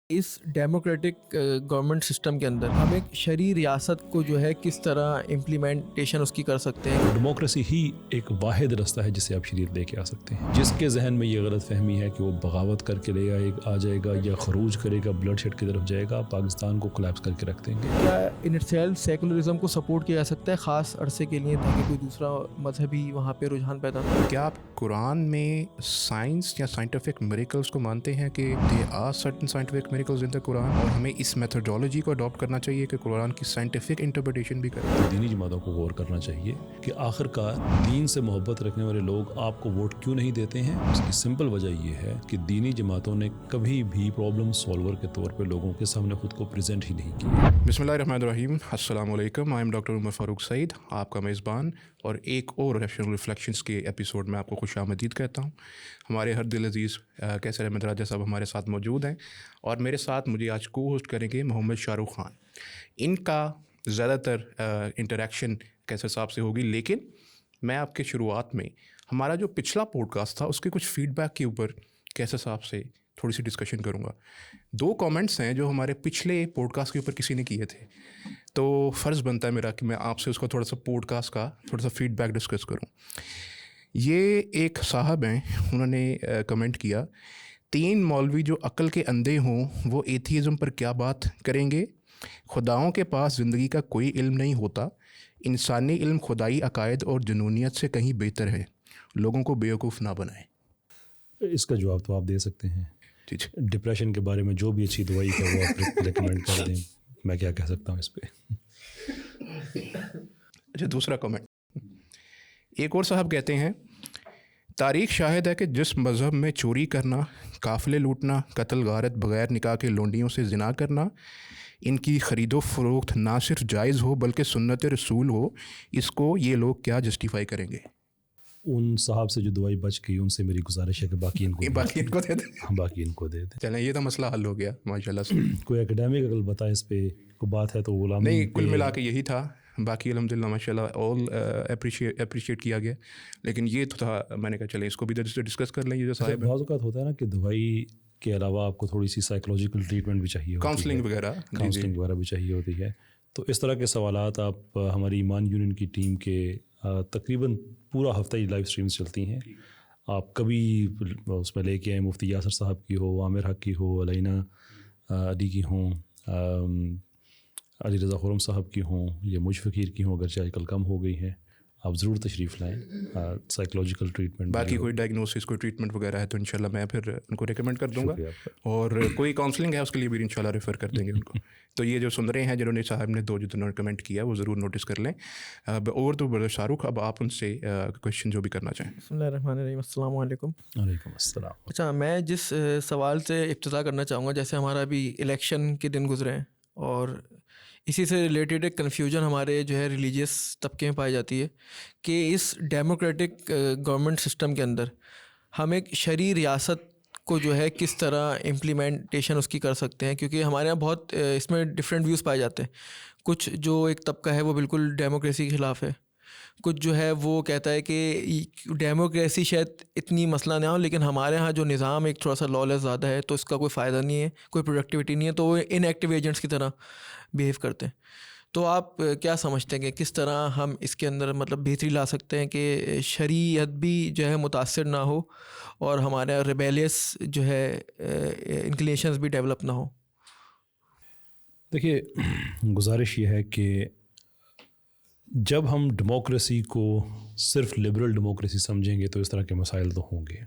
اس democratic government system کے اندر ہم ایک شرعی ریاست کو جو ہے کس طرح امپلیمنٹیشن اس کی کر سکتے ہیں. ڈیموکریسی ہی ایک واحد رستہ ہے جس سے آپ شریعت لے کے آ سکتے ہیں. جس کے ذہن میں یہ غلط فہمی ہے کہ وہ بغاوت کر کے لے آ جائے گا یا خروج کرے گا, بلڈ شیڈ کی طرف جائے گا, پاکستان کو کولیپس کر کے رکھ دیں گے. کیا ان اٹسیلف سیکولرزم کو سپورٹ کیا جا سکتا ہے خاص عرصے کے لیے تاکہ کوئی دوسرا مذہبی وہاں پہ رجحان پیدا نہ ہو؟ کیا آپ قرآن میں سائنس یا سائنٹیفک میریکلز کو مانتے ہیں کہ they are certain scientific miracles in the Quran, اور ہمیں اس میتھڈولوجی کو اڈاپٹ کرنا چاہیے کہ قرآن کی سائنٹیفک انٹرپریٹیشن بھی کریں؟ دینی جماعتوں کو غور کرنا چاہیے کہ آخر کار دین سے محبت رکھنے والے لوگ آپ کو ووٹ کیوں نہیں دیتے ہیں. اس کی سمپل وجہ یہ ہے کہ دینی جماعتوں نے کبھی بھی پرابلم سالور کے طور پہ لوگوں کے سامنے خود کو پریزنٹ ہی نہیں کیا. بسم اللہ الرحمن الرحیم. السلام علیکم. آئی ایم ڈاکٹر عمر فاروق سعید, آپ کا میزبان, اور ایک اور ریشنل ریفلیکشنز کے ایپیسوڈ میں آپ کو خوش آمدید کہتا ہوں. ہمارے ہر دل عزیز کیسر احمد راجہ صاحب ہمارے ساتھ موجود ہیں, اور میرے ساتھ مجھے آج کو ہوسٹ کریں گے محمد شاہ رخ خان. ان کا زیادہ تر انٹریکشن کیسر صاحب سے ہوگی, لیکن میں آپ کے شروعات میں ہمارا جو پچھلا پوڈ کاسٹ تھا اس کے کچھ فیڈ بیک کے اوپر کیسر صاحب سے تھوڑی سی ڈسکشن کروں گا. 2 کامنٹس ہیں جو ہمارے پچھلے پوڈ کاسٹ کے اوپر کسی نے کیے تھے, تو فرض بنتا ہے میرا کہ میں آپ سے اس کو تھوڑا سا پوڈ کاسٹ کا تھوڑا سا فیڈ بیک ڈسکس کروں. یہ ایک صاحب ہیں, انہوں نے کمنٹ کیا, 3 مولوی جو عقل کے اندھے ہوں وہ ایتھیزم پر کیا بات کریں گے. خداؤں کے پاس زندگی کا کوئی علم نہیں ہوتا, انسانی علم خدائی عقائد اور جنونیت سے کہیں بہتر ہے, لوگوں کو بیوقوف نہ بنائیں. اس کا جواب تو آپ دے سکتے ہیں. ڈپریشن کے بارے میں جو بھی اچھی دوائی ہے وہ آپ ریکمینڈ کر دیں, میں کیا کہہ سکتا ہوں اس پہ. اچھا, دوسرا کمنٹ, ایک اور صاحب کہتے ہیں, تاریخ شاہد ہے کہ جس مذہب میں چوری کرنا, قافلے لوٹنا, قتل غارت, بغیر نکاح کے لونڈیوں سے زنا کرنا, ان کی خرید و فروخت نہ صرف جائز ہو بلکہ سنت رسول ہو, اس کو یہ لوگ کیا جسٹیفائی کریں گے؟ ان صاحب سے جو دوائی بچ گئی ان سے میری گزارش ہے کہ باقی ان کو دے دیں. ہاں, باقی ان کو دے دیں. چلیں, یہ تو مسئلہ حل ہو گیا ماشاء اللہ سے. کوئی اکیڈیمک اگر بتائے اس پہ کوئی بات ہے تو غلامی نہیں, کل ملا کے یہی تھا. باقی الحمدللہ ماشاء اللہ آل اپریشیٹ کیا گیا, لیکن یہ تو تھا, میں نے کہا چلیں اس کو بھی ڈسکس کر لیں. یہ جو صاحب بعض اوقات ہوتا ہے نا کہ دوائی کے علاوہ آپ کو تھوڑی سی سائیکولوجیکل ٹریٹمنٹ بھی چاہیے, کاؤنسلنگ وغیرہ بھی چاہیے ہوتی ہے. تو اس طرح کے سوالات آپ ہماری ایمان یونین کی ٹیم کے تقریباً پورا ہفتہ ہی لائیو اسٹریمز چلتی ہیں, آپ کبھی اس میں لے کے آئیں, مفتی یاسر صاحب کی ہو, عامر حق کی ہو, علینہ علی کی ہوں, علی رضا خرم صاحب کی ہوں, یا مجھ فقیر کی ہوں, اگرچہ آج کل کم ہو گئی ہیں, آپ ضرور تشریف لائیں. سائیکولوجیکل ٹریٹمنٹ, باقی کوئی ڈائگنوسس, کوئی ٹریٹمنٹ وغیرہ ہے تو انشاءاللہ میں پھر ان کو ریکمینڈ کر دوں گا, اور کوئی کاؤنسلنگ ہے اس کے لیے بھی انشاءاللہ ریفر کر دیں گے ان کو. تو یہ جو سن رہے ہیں جنہوں نے صاحب نے 2 جنہوں نے کمنٹ کیا وہ ضرور نوٹس کر لیں. اور تو برادر شاہ رخ, اب آپ ان سے کویشچن جو بھی کرنا چاہیں. بسم اللہ الرحمن الرحیم. السلام علیکم. وعلیکم السلام. اچھا, میں جس سوال سے ابتدا کرنا چاہوں گا, جیسے ہمارا ابھی الیکشن کے دن گزرے ہیں اور اسی سے ریلیٹڈ ایک کنفیوژن ہمارے جو ہے ریلیجیس طبقے میں پائی جاتی ہے کہ اس ڈیموکریٹک گورنمنٹ سسٹم کے اندر ہم ایک شرعی ریاست کو جو ہے کس طرح امپلیمنٹیشن اس کی کر سکتے ہیں, کیونکہ ہمارے یہاں بہت اس میں ڈفرینٹ ویوز پائے جاتے ہیں. کچھ جو ایک طبقہ ہے وہ بالکل ڈیموکریسی کے خلاف ہے, کچھ جو ہے وہ کہتا ہے کہ ڈیموکریسی شاید اتنی مسئلہ نہ ہو, لیکن ہمارے ہاں جو نظام ایک تھوڑا سا لالس زیادہ ہے تو اس کا کوئی فائدہ نہیں ہے, کوئی پروڈکٹیوٹی نہیں ہے, تو وہ ان ایکٹیو ایجنٹس کی طرح بیہیو کرتے ہیں. تو آپ کیا سمجھتے ہیں کہ کس طرح ہم اس کے اندر مطلب بہتری لا سکتے ہیں کہ شریعت بھی جو ہے متاثر نہ ہو اور ہمارے ریبیلیس جو ہے انکلینیشنز بھی ڈیولپ نہ ہو؟ دیکھیے, گزارش یہ ہے کہ جب ہم ڈیموکریسی کو صرف لبرل ڈیموکریسی سمجھیں گے تو اس طرح کے مسائل تو ہوں گے,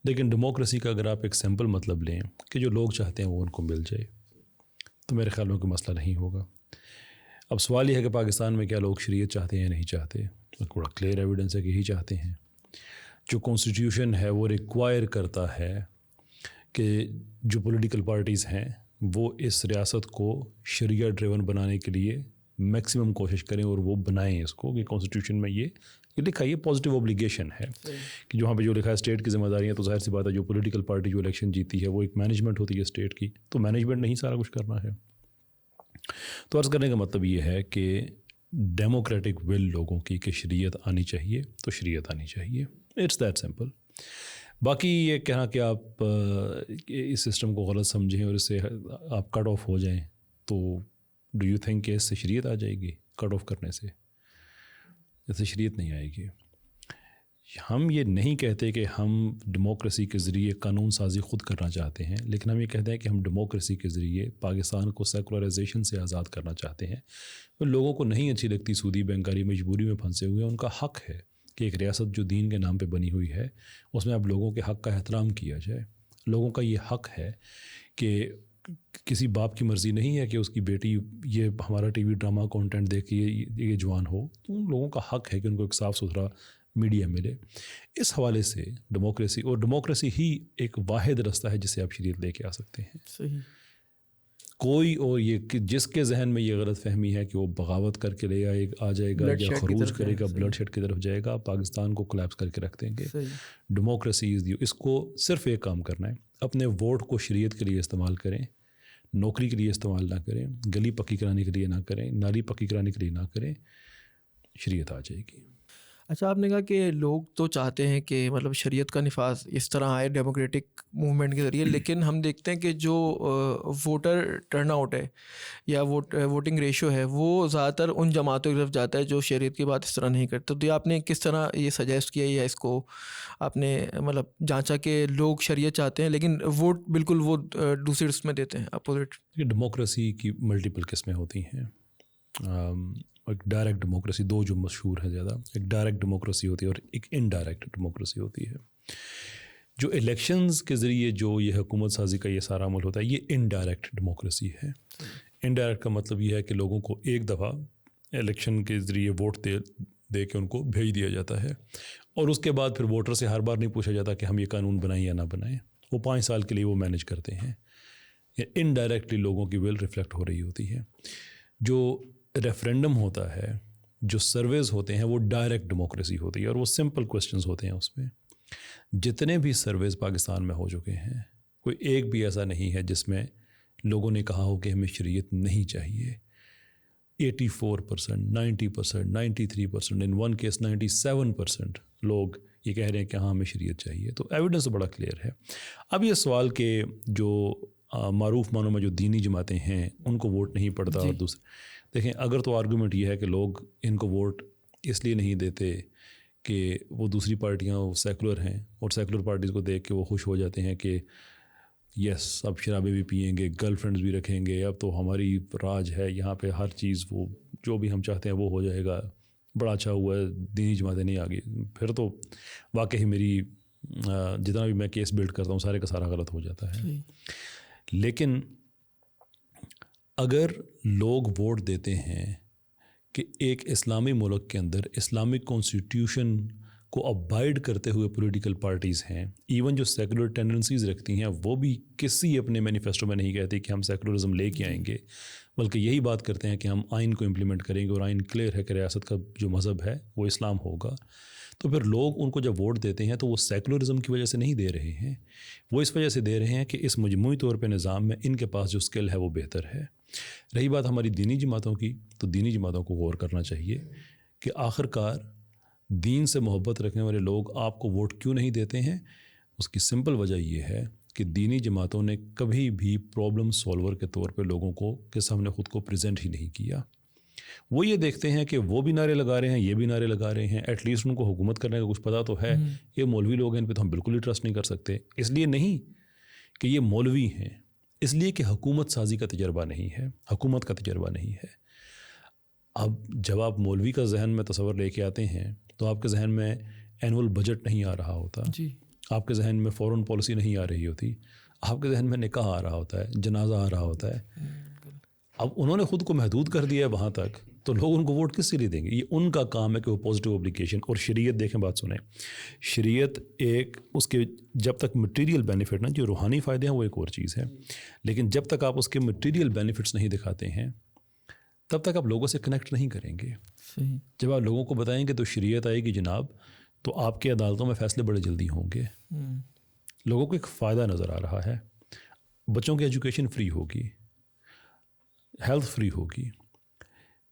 لیکن ڈیموکریسی کا اگر آپ ایک سمپل مطلب لیں کہ جو لوگ چاہتے ہیں وہ ان کو مل جائے تو میرے خیال میں کوئی مسئلہ نہیں ہوگا. اب سوال یہ ہے کہ پاکستان میں کیا لوگ شریعت چاہتے ہیں یا نہیں چاہتے. بڑا کلیئر ایویڈنس ہے کہ یہی چاہتے ہیں. جو کانسٹیٹیوشن ہے وہ ریکوائر کرتا ہے کہ جو پولیٹیکل پارٹیز ہیں وہ اس ریاست کو شریعہ ڈریون بنانے کے لیے میکسیمم کوشش کریں, اور وہ بنائیں اس کو کہ کانسٹیٹیوشن میں یہ لکھا ہے, یہ پازیٹیو اوبلیگیشن ہے کہ جہاں پہ جو لکھا ہے اسٹیٹ کی ذمہ داریاں, تو ظاہر سی بات ہے جو پولیٹیکل پارٹی جو الیکشن جیتی ہے وہ ایک مینجمنٹ ہوتی ہے اسٹیٹ کی, تو مینجمنٹ نہیں سارا کچھ کرنا ہے. تو عرض کرنے کا مطلب یہ ہے کہ ڈیموکریٹک ول لوگوں کی کہ شریعت آنی چاہیے تو شریعت آنی چاہیے. It's that simple. باقی یہ کہنا کہ آپ اس سسٹم کو غلط سمجھیں اور اس سے آپ کٹ آف ہو جائیں، تو ڈو یو تھنک کہ اس سے شریعت آ جائے گی؟ کٹ آف کرنے سے اس سے شریعت نہیں آئے گی. ہم یہ نہیں کہتے کہ ہم ڈیموکریسی کے ذریعے قانون سازی خود کرنا چاہتے ہیں، لیکن ہم یہ کہتے ہیں کہ ہم ڈیموکریسی کے ذریعے پاکستان کو سیکولرائزیشن سے آزاد کرنا چاہتے ہیں. لوگوں کو نہیں اچھی لگتی سودی بینکاری مجبوری میں پھنسے ہوئے ہیں، ان کا حق ہے کہ ایک ریاست جو دین کے نام پہ بنی ہوئی ہے اس میں اب لوگوں کے حق کا احترام کیا جائے. لوگوں کا یہ حق ہے کہ کسی باپ کی مرضی نہیں ہے کہ اس کی بیٹی یہ ہمارا ٹی وی ڈرامہ کانٹینٹ دیکھ کے یہ جوان ہو، تو ان لوگوں کا حق ہے کہ ان کو ایک صاف ستھرا میڈیا ملے. اس حوالے سے ڈیموکریسی ہی ایک واحد رستہ ہے جسے آپ شریعت لے کے آ سکتے ہیں. صحیح. کوئی اور یہ کہ جس کے ذہن میں یہ غلط فہمی ہے کہ وہ بغاوت کر کے آ جائے گا یا خروج کرے گا، بلڈ شیڈ کی طرف جائے گا، پاکستان کو کولیپس کر کے رکھ دیں گے. ڈیموکریسی اس کو صرف ایک کام کرنا ہے، اپنے ووٹ کو شریعت کے لیے استعمال کریں، نوکری کے لیے استعمال نہ کریں، گلی پکی کرانے کے لیے نہ کریں، نالی پکی کرانے کے لیے نہ کریں، شریعت آ جائے گی. اچھا، آپ نے کہا کہ لوگ تو چاہتے ہیں کہ مطلب شریعت کا نفاذ اس طرح آئے ڈیموکریٹک موومنٹ کے ذریعے، لیکن ہم دیکھتے ہیں کہ جو ووٹر ٹرن آؤٹ ہے یا ووٹنگ ریشو ہے وہ زیادہ تر ان جماعتوں کی طرف جاتا ہے جو شریعت کی بات اس طرح نہیں کرتے. تو آپ نے کس طرح یہ سجیسٹ کیا یا اس کو آپ نے مطلب جانچا کہ لوگ شریعت چاہتے ہیں لیکن ووٹ بالکل وہ دوسری اس میں دیتے ہیں اپوزٹ؟ ڈیموکریسی کی ملٹیپل قسمیں ہوتی ہیں. ایک ڈائریکٹ ڈیموکریسی، دو جو مشہور ہے زیادہ، ایک ڈائریکٹ ڈیموکریسی ہوتی ہے اور ایک انڈائریکٹ ڈیموکریسی ہوتی ہے. جو الیکشنز کے ذریعے جو یہ حکومت سازی کا یہ سارا عمل ہوتا ہے یہ انڈائریکٹ ڈیموکریسی ہے. انڈائریکٹ کا مطلب یہ ہے کہ لوگوں کو ایک دفعہ الیکشن کے ذریعے ووٹ دے کے ان کو بھیج دیا جاتا ہے اور اس کے بعد پھر ووٹر سے ہر بار نہیں پوچھا جاتا کہ ہم یہ قانون بنائیں یا نہ بنائیں. وہ 5 سال کے لیے وہ مینیج کرتے ہیں. انڈائریکٹلی لوگوں کی ول ریفلیکٹ ہو رہی ہوتی ہے. جو ریفرینڈم ہوتا ہے، جو سرویز ہوتے ہیں، وہ ڈائریکٹ ڈیموکریسی ہوتی ہے اور وہ سمپل کوسچنز ہوتے ہیں. اس میں جتنے بھی سرویز پاکستان میں ہو چکے ہیں کوئی ایک بھی ایسا نہیں ہے جس میں لوگوں نے کہا ہو کہ ہمیں شریعت نہیں چاہیے. 84%، 90%، 93%، ان ون کیس 97% لوگ یہ کہہ رہے ہیں کہ ہاں ہمیں شریعت چاہیے. تو ایویڈنس بڑا کلیئر ہے. اب یہ سوال کہ جو معروف معنوں میں جو دینی جماعتیں ہیں ان کو ووٹ نہیں پڑتا اور دوسرے، دیکھیں اگر تو آرگومنٹ یہ ہے کہ لوگ ان کو ووٹ اس لیے نہیں دیتے کہ وہ دوسری پارٹیاں سیکولر ہیں اور سیکولر پارٹیز کو دیکھ کے وہ خوش ہو جاتے ہیں کہ یس اب شرابیں بھی پئیں گے، گرل فرینڈز بھی رکھیں گے، اب تو ہماری راج ہے یہاں پہ، ہر چیز وہ جو بھی ہم چاہتے ہیں وہ ہو جائے گا، بڑا اچھا ہوا ہے دینی جماعتیں نہیں آ گئی، پھر تو واقعی میری جتنا بھی میں کیس بلڈ کرتا ہوں سارے کا سارا غلط ہو جاتا ہے. لیکن اگر لوگ ووٹ دیتے ہیں کہ ایک اسلامی ملک کے اندر اسلامک کانسٹیٹیوشن کو ابائڈ کرتے ہوئے پولیٹیکل پارٹیز ہیں، ایون جو سیکولر ٹینڈنسیز رکھتی ہیں وہ بھی کسی اپنے مینیفیسٹو میں نہیں کہتی کہ ہم سیکولرزم لے کے آئیں گے، بلکہ یہی بات کرتے ہیں کہ ہم آئین کو امپلیمنٹ کریں گے اور آئین کلیئر ہے کہ ریاست کا جو مذہب ہے وہ اسلام ہوگا. تو پھر لوگ ان کو جب ووٹ دیتے ہیں تو وہ سیکولرزم کی وجہ سے نہیں دے رہے ہیں، وہ اس وجہ سے دے رہے ہیں کہ اس مجموعی طور پہ نظام میں ان کے پاس جو اسکل ہے وہ بہتر ہے. رہی بات ہماری دینی جماعتوں کی، تو دینی جماعتوں کو غور کرنا چاہیے کہ آخر کار دین سے محبت رکھنے والے لوگ آپ کو ووٹ کیوں نہیں دیتے ہیں. اس کی سمپل وجہ یہ ہے کہ دینی جماعتوں نے کبھی بھی پرابلم سولور کے طور پہ لوگوں کو کے سامنے خود کو پریزنٹ ہی نہیں کیا. وہ یہ دیکھتے ہیں کہ وہ بھی نعرے لگا رہے ہیں، یہ بھی نعرے لگا رہے ہیں، ایٹ لیسٹ ان کو حکومت کرنے کا کچھ پتہ تو ہے. یہ مولوی لوگ ہیں، ان پہ تو ہم بالکل ہی ٹرسٹ نہیں کر سکتے. اس لیے نہیں کہ یہ مولوی ہیں، اس لیے کہ حکومت سازی کا تجربہ نہیں ہے، حکومت کا تجربہ نہیں ہے. اب جب آپ مولوی کا ذہن میں تصور لے کے آتے ہیں تو آپ کے ذہن میں اینول بجٹ نہیں آ رہا ہوتا، آپ کے ذہن میں فورن پالیسی نہیں آ رہی ہوتی، آپ کے ذہن میں نکاح آ رہا ہوتا ہے، جنازہ آ رہا ہوتا ہے. اب انہوں نے خود کو محدود کر دیا ہے وہاں تک، تو لوگ ان کو ووٹ کس سے لیے دیں گے؟ یہ ان کا کام ہے کہ وہ پازیٹیو اپلیکیشن. اور شریعت دیکھیں، بات سنیں، شریعت ایک اس کے جب تک مٹیریل بینیفٹ نا، جو روحانی فائدے ہیں وہ ایک اور چیز ہے، لیکن جب تک آپ اس کے مٹیریل بینیفٹس نہیں دکھاتے ہیں تب تک آپ لوگوں سے کنیکٹ نہیں کریں گے. جب آپ لوگوں کو بتائیں گے تو شریعت آئے گی جناب، تو آپ کی عدالتوں میں فیصلے بڑے جلدی ہوں گے. لوگوں کو ایک فائدہ نظر آ رہا ہے، بچوں کی ایجوکیشن فری ہوگی، ہیلتھ فری ہوگی،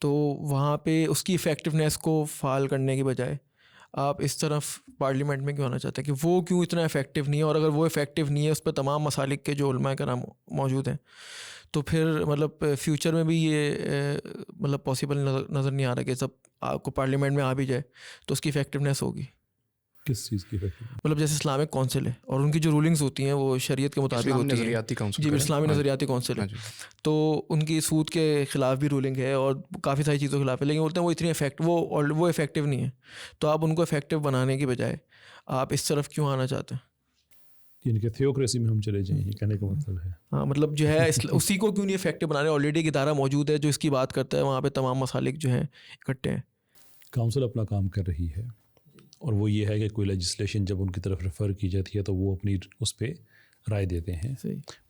تو وہاں پہ اس کی افیکٹونیس کو فعال کرنے کی بجائے آپ اس طرف پارلیمنٹ میں کیوں آنا چاہتے ہیں کہ وہ کیوں اتنا افیکٹو نہیں ہے, اور اگر وہ افیکٹو نہیں ہے اس پہ تمام مسالک کے جو علماء کرام موجود ہیں, تو پھر مطلب فیوچر میں بھی یہ مطلب پاسبل نظر نہیں آ رہا کہ سب آپ کو پارلیمنٹ میں آ بھی جائے تو اس کی افیکٹونیس ہوگی. کس چیز کی فیکٹری؟ مطلب جیسے اسلامک کونسل ہے اور ان کی جو رولنگز ہوتی ہیں وہ شریعت کے مطابق ہوتی ہیں. نظریاتی کونسل. جی, اسلامی نظریاتی کونسل ہے. تو ان کی سود کے خلاف بھی رولنگ ہے اور کافی ساری چیزوں کے خلاف ہے, لیکن بولتے ہیں وہ اتنی وہ افیکٹو نہیں ہے. تو آپ ان کو افیکٹو بنانے کی بجائے آپ اس طرف کیوں آنا چاہتے ہیں؟ یعنی کہ تھیوکریسی میں ہم چلے جائیں, یہ کہنے کا مطلب ہے. ہاں, مطلب جو ہے اسی کو کیوں نہیں افیکٹو بنا رہے؟ آلریڈی ایک ادارہ موجود ہے جو اس کی بات کرتا ہے, وہاں پہ تمام مسالک جو ہیں اکٹھے ہیں. کونسل اپنا کام کر رہی ہے اور وہ یہ ہے کہ کوئی لیجسلیشن جب ان کی طرف ریفر کی جاتی ہے تو وہ اپنی اس پہ رائے دیتے ہیں.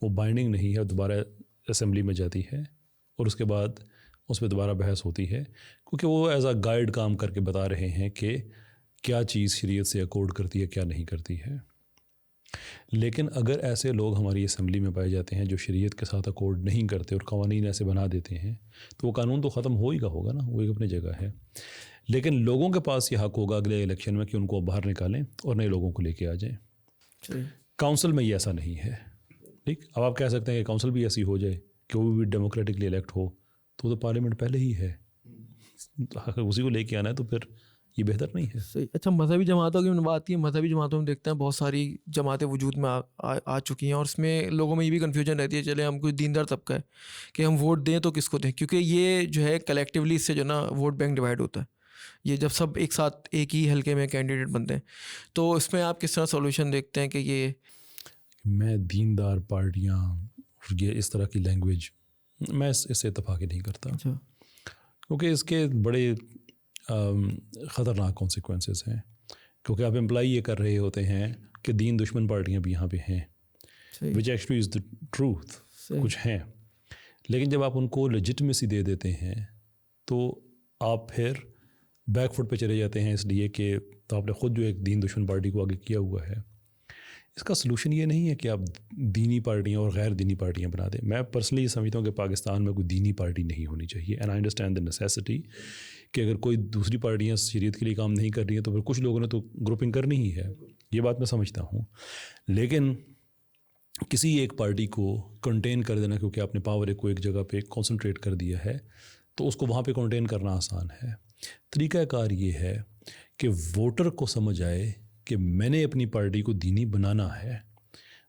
وہ بائنڈنگ نہیں ہے, دوبارہ اسمبلی میں جاتی ہے اور اس کے بعد اس پہ دوبارہ بحث ہوتی ہے, کیونکہ وہ ایز اے گائیڈ کام کر کے بتا رہے ہیں کہ کیا چیز شریعت سے اکورڈ کرتی ہے, کیا نہیں کرتی ہے. لیکن اگر ایسے لوگ ہماری اسمبلی میں پائے جاتے ہیں جو شریعت کے ساتھ اکورڈ نہیں کرتے اور قوانین ایسے بنا دیتے ہیں, تو وہ قانون تو ختم ہو ہی کا ہوگا نا, وہ ایک اپنی جگہ ہے. لیکن لوگوں کے پاس یہ حق ہوگا اگلے الیکشن میں کہ ان کو باہر نکالیں اور نئے لوگوں کو لے کے آ جائیں. کونسل میں یہ ایسا نہیں ہے. ٹھیک, اب آپ کہہ سکتے ہیں کہ کونسل بھی ایسی ہو جائے کہ وہ بھی ڈیموکریٹکلی الیکٹ ہو, تو وہ تو پارلیمنٹ پہلے ہی ہے, اسی کو لے کے آنا ہے, تو پھر یہ بہتر نہیں ہے. صحیح. اچھا, مذہبی جماعتوں کی بات کی, مذہبی جماعتوں میں دیکھتے ہیں بہت ساری جماعتیں وجود میں آ چکی ہیں, اور اس میں لوگوں میں یہ بھی کنفیوژن رہتی ہے, چلے ہم کوئی دیندار طبقہ ہے کہ ہم ووٹ دیں تو کس کو دیں, کیونکہ یہ جو ہے کلیکٹیولی اس سے جو نا ووٹ بینک ڈیوائڈ ہوتا ہے. یہ جب سب ایک ساتھ ایک ہی حلقے میں کینڈیڈیٹ بنتے ہیں, تو اس میں آپ کس طرح سولوشن دیکھتے ہیں کہ یہ میں دیندار پارٹیاں یہ اس طرح کی لینگویج میں اس سے اتفاق نہیں کرتا, کیونکہ اس کے بڑے خطرناک کانسیکوینسز ہیں. کیونکہ آپ امپلائی یہ کر رہے ہوتے ہیں کہ دین دشمن پارٹیاں بھی یہاں پہ ہیں, which actually is the truth, کچھ ہیں. لیکن جب آپ ان کو لیجٹمیسی دے دیتے ہیں تو آپ پھر بیک فٹ پہ چلے جاتے ہیں, اس لیے کہ تو آپ نے خود جو ایک دین دشمن پارٹی کو آگے کیا ہوا ہے. اس کا سلوشن یہ نہیں ہے کہ آپ دینی پارٹیاں اور غیر دینی پارٹیاں بنا دیں. میں پرسنلی یہ سمجھتا ہوں کہ پاکستان میں کوئی دینی پارٹی نہیں ہونی چاہیے, and I understand the necessity کہ اگر کوئی دوسری پارٹیاں شریعت کے لیے کام نہیں کر رہی ہیں تو پھر کچھ لوگوں نے تو گروپنگ کرنی ہی ہے, یہ بات میں سمجھتا ہوں. لیکن کسی ایک پارٹی کو کنٹین کر دینا کیونکہ آپ نے پاور کو ایک جگہ پہ کنسنٹریٹ کر دیا ہے تو اس کو وہاں پہ کنٹین کرنا آسان ہے. طریقہ کار یہ ہے کہ ووٹر کو سمجھ آئے کہ میں نے اپنی پارٹی کو دینی بنانا ہے.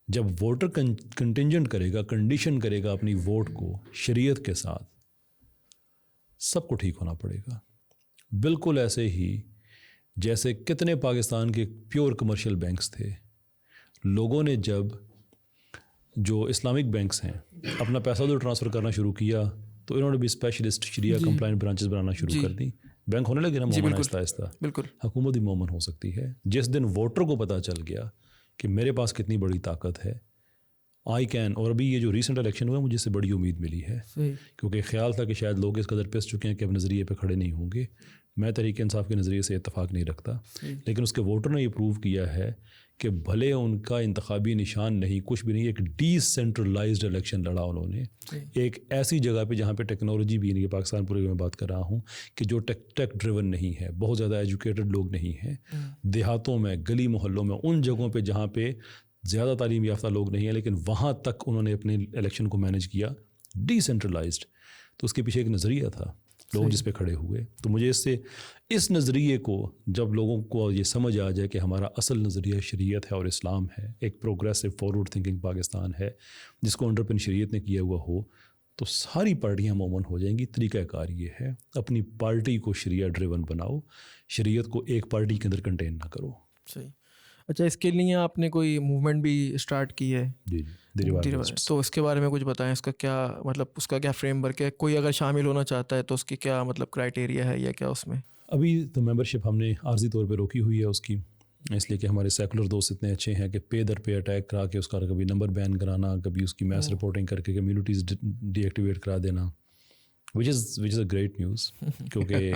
جب ووٹر کنٹینجنٹ کرے گا, کنڈیشن کرے گا اپنی ووٹ کو شریعت کے ساتھ, سب کو ٹھیک ہونا پڑے گا. بالکل ایسے ہی جیسے کتنے پاکستان کے پیور کمرشل بینکس تھے, لوگوں نے جب جو اسلامک بینکس ہیں اپنا پیسہ تو ٹرانسفر کرنا شروع کیا تو انہوں نے بھی اسپیشلسٹ شریعہ کمپلائنٹ برانچز بنانا شروع کر دی. بینک ہونے لگے نا مومن آہستہ آہستہ, بالکل حکومت ہی مومن ہو سکتی ہے. جس دن ووٹر کو پتہ چل گیا کہ میرے پاس کتنی بڑی طاقت ہے, آئی کین. اور ابھی یہ جو ریسنٹ الیکشن ہوا ہے مجھے اس سے بڑی امید ملی ہے, کیونکہ خیال تھا کہ شاید لوگ اس قدر پس چکے ہیں کہ اب نظریے پہ کھڑے نہیں ہوں گے. میں تحریک انصاف کے نظریے سے اتفاق نہیں رکھتا, لیکن اس کے ووٹر نے یہ پروو کیا ہے کہ بھلے ان کا انتخابی نشان نہیں, کچھ بھی نہیں, ایک ڈی سینٹرلائزڈ الیکشن لڑا انہوں نے, ایک ایسی جگہ پہ جہاں پہ ٹیکنالوجی بھی نہیں ہے. پاکستان پورے میں بات کر رہا ہوں کہ جو ٹیک ڈریون نہیں ہے, بہت زیادہ ایجوکیٹڈ لوگ نہیں ہیں, دیہاتوں میں, گلی محلوں میں, ان جگہوں پہ جہاں پہ زیادہ تعلیم یافتہ لوگ نہیں ہیں, لیکن وہاں تک انہوں نے اپنے الیکشن کو مینیج کیا ڈی سینٹرلائزڈ. تو اس کے پیچھے ایک نظریہ تھا, لوگ جس پہ کھڑے ہوئے. تو مجھے اس نظریے کو جب لوگوں کو یہ سمجھ آ جائے کہ ہمارا اصل نظریہ شریعت ہے اور اسلام ہے, ایک پروگریسو فارورڈ تھنکنگ پاکستان ہے جس کو انڈر پن شریعت نے کیا ہوا ہو, تو ساری پارٹیاں مومن ہو جائیں گی. طریقہ کار یہ ہے, اپنی پارٹی کو شریعہ ڈریون بناؤ, شریعت کو ایک پارٹی کے اندر کنٹین نہ کرو. صحیح. اچھا, اس کے لیے آپ نے کوئی موومنٹ بھی اسٹارٹ کی ہے؟ جی, تو اس کے بارے میں کچھ بتائیں, اس کا کیا مطلب, اس کا کیا فریم ورک ہے, کوئی اگر شامل ہونا چاہتا ہے تو اس کی کیا مطلب کرائٹیریا ہے یا کیا اس میں؟ ابھی تو ممبرشپ ہم نے عارضی طور پہ روکی ہوئی ہے اس کی, اس لیے کہ ہمارے سیکولر دوست اتنے اچھے ہیں کہ پے در پے اٹیک کرا کے اس کا کبھی نمبر بین کرانا, کبھی اس کی میس رپورٹنگ کر کے کمیونٹیز ڈی ایکٹیویٹ کرا دینا, وچ از اے گریٹ نیوز. کیونکہ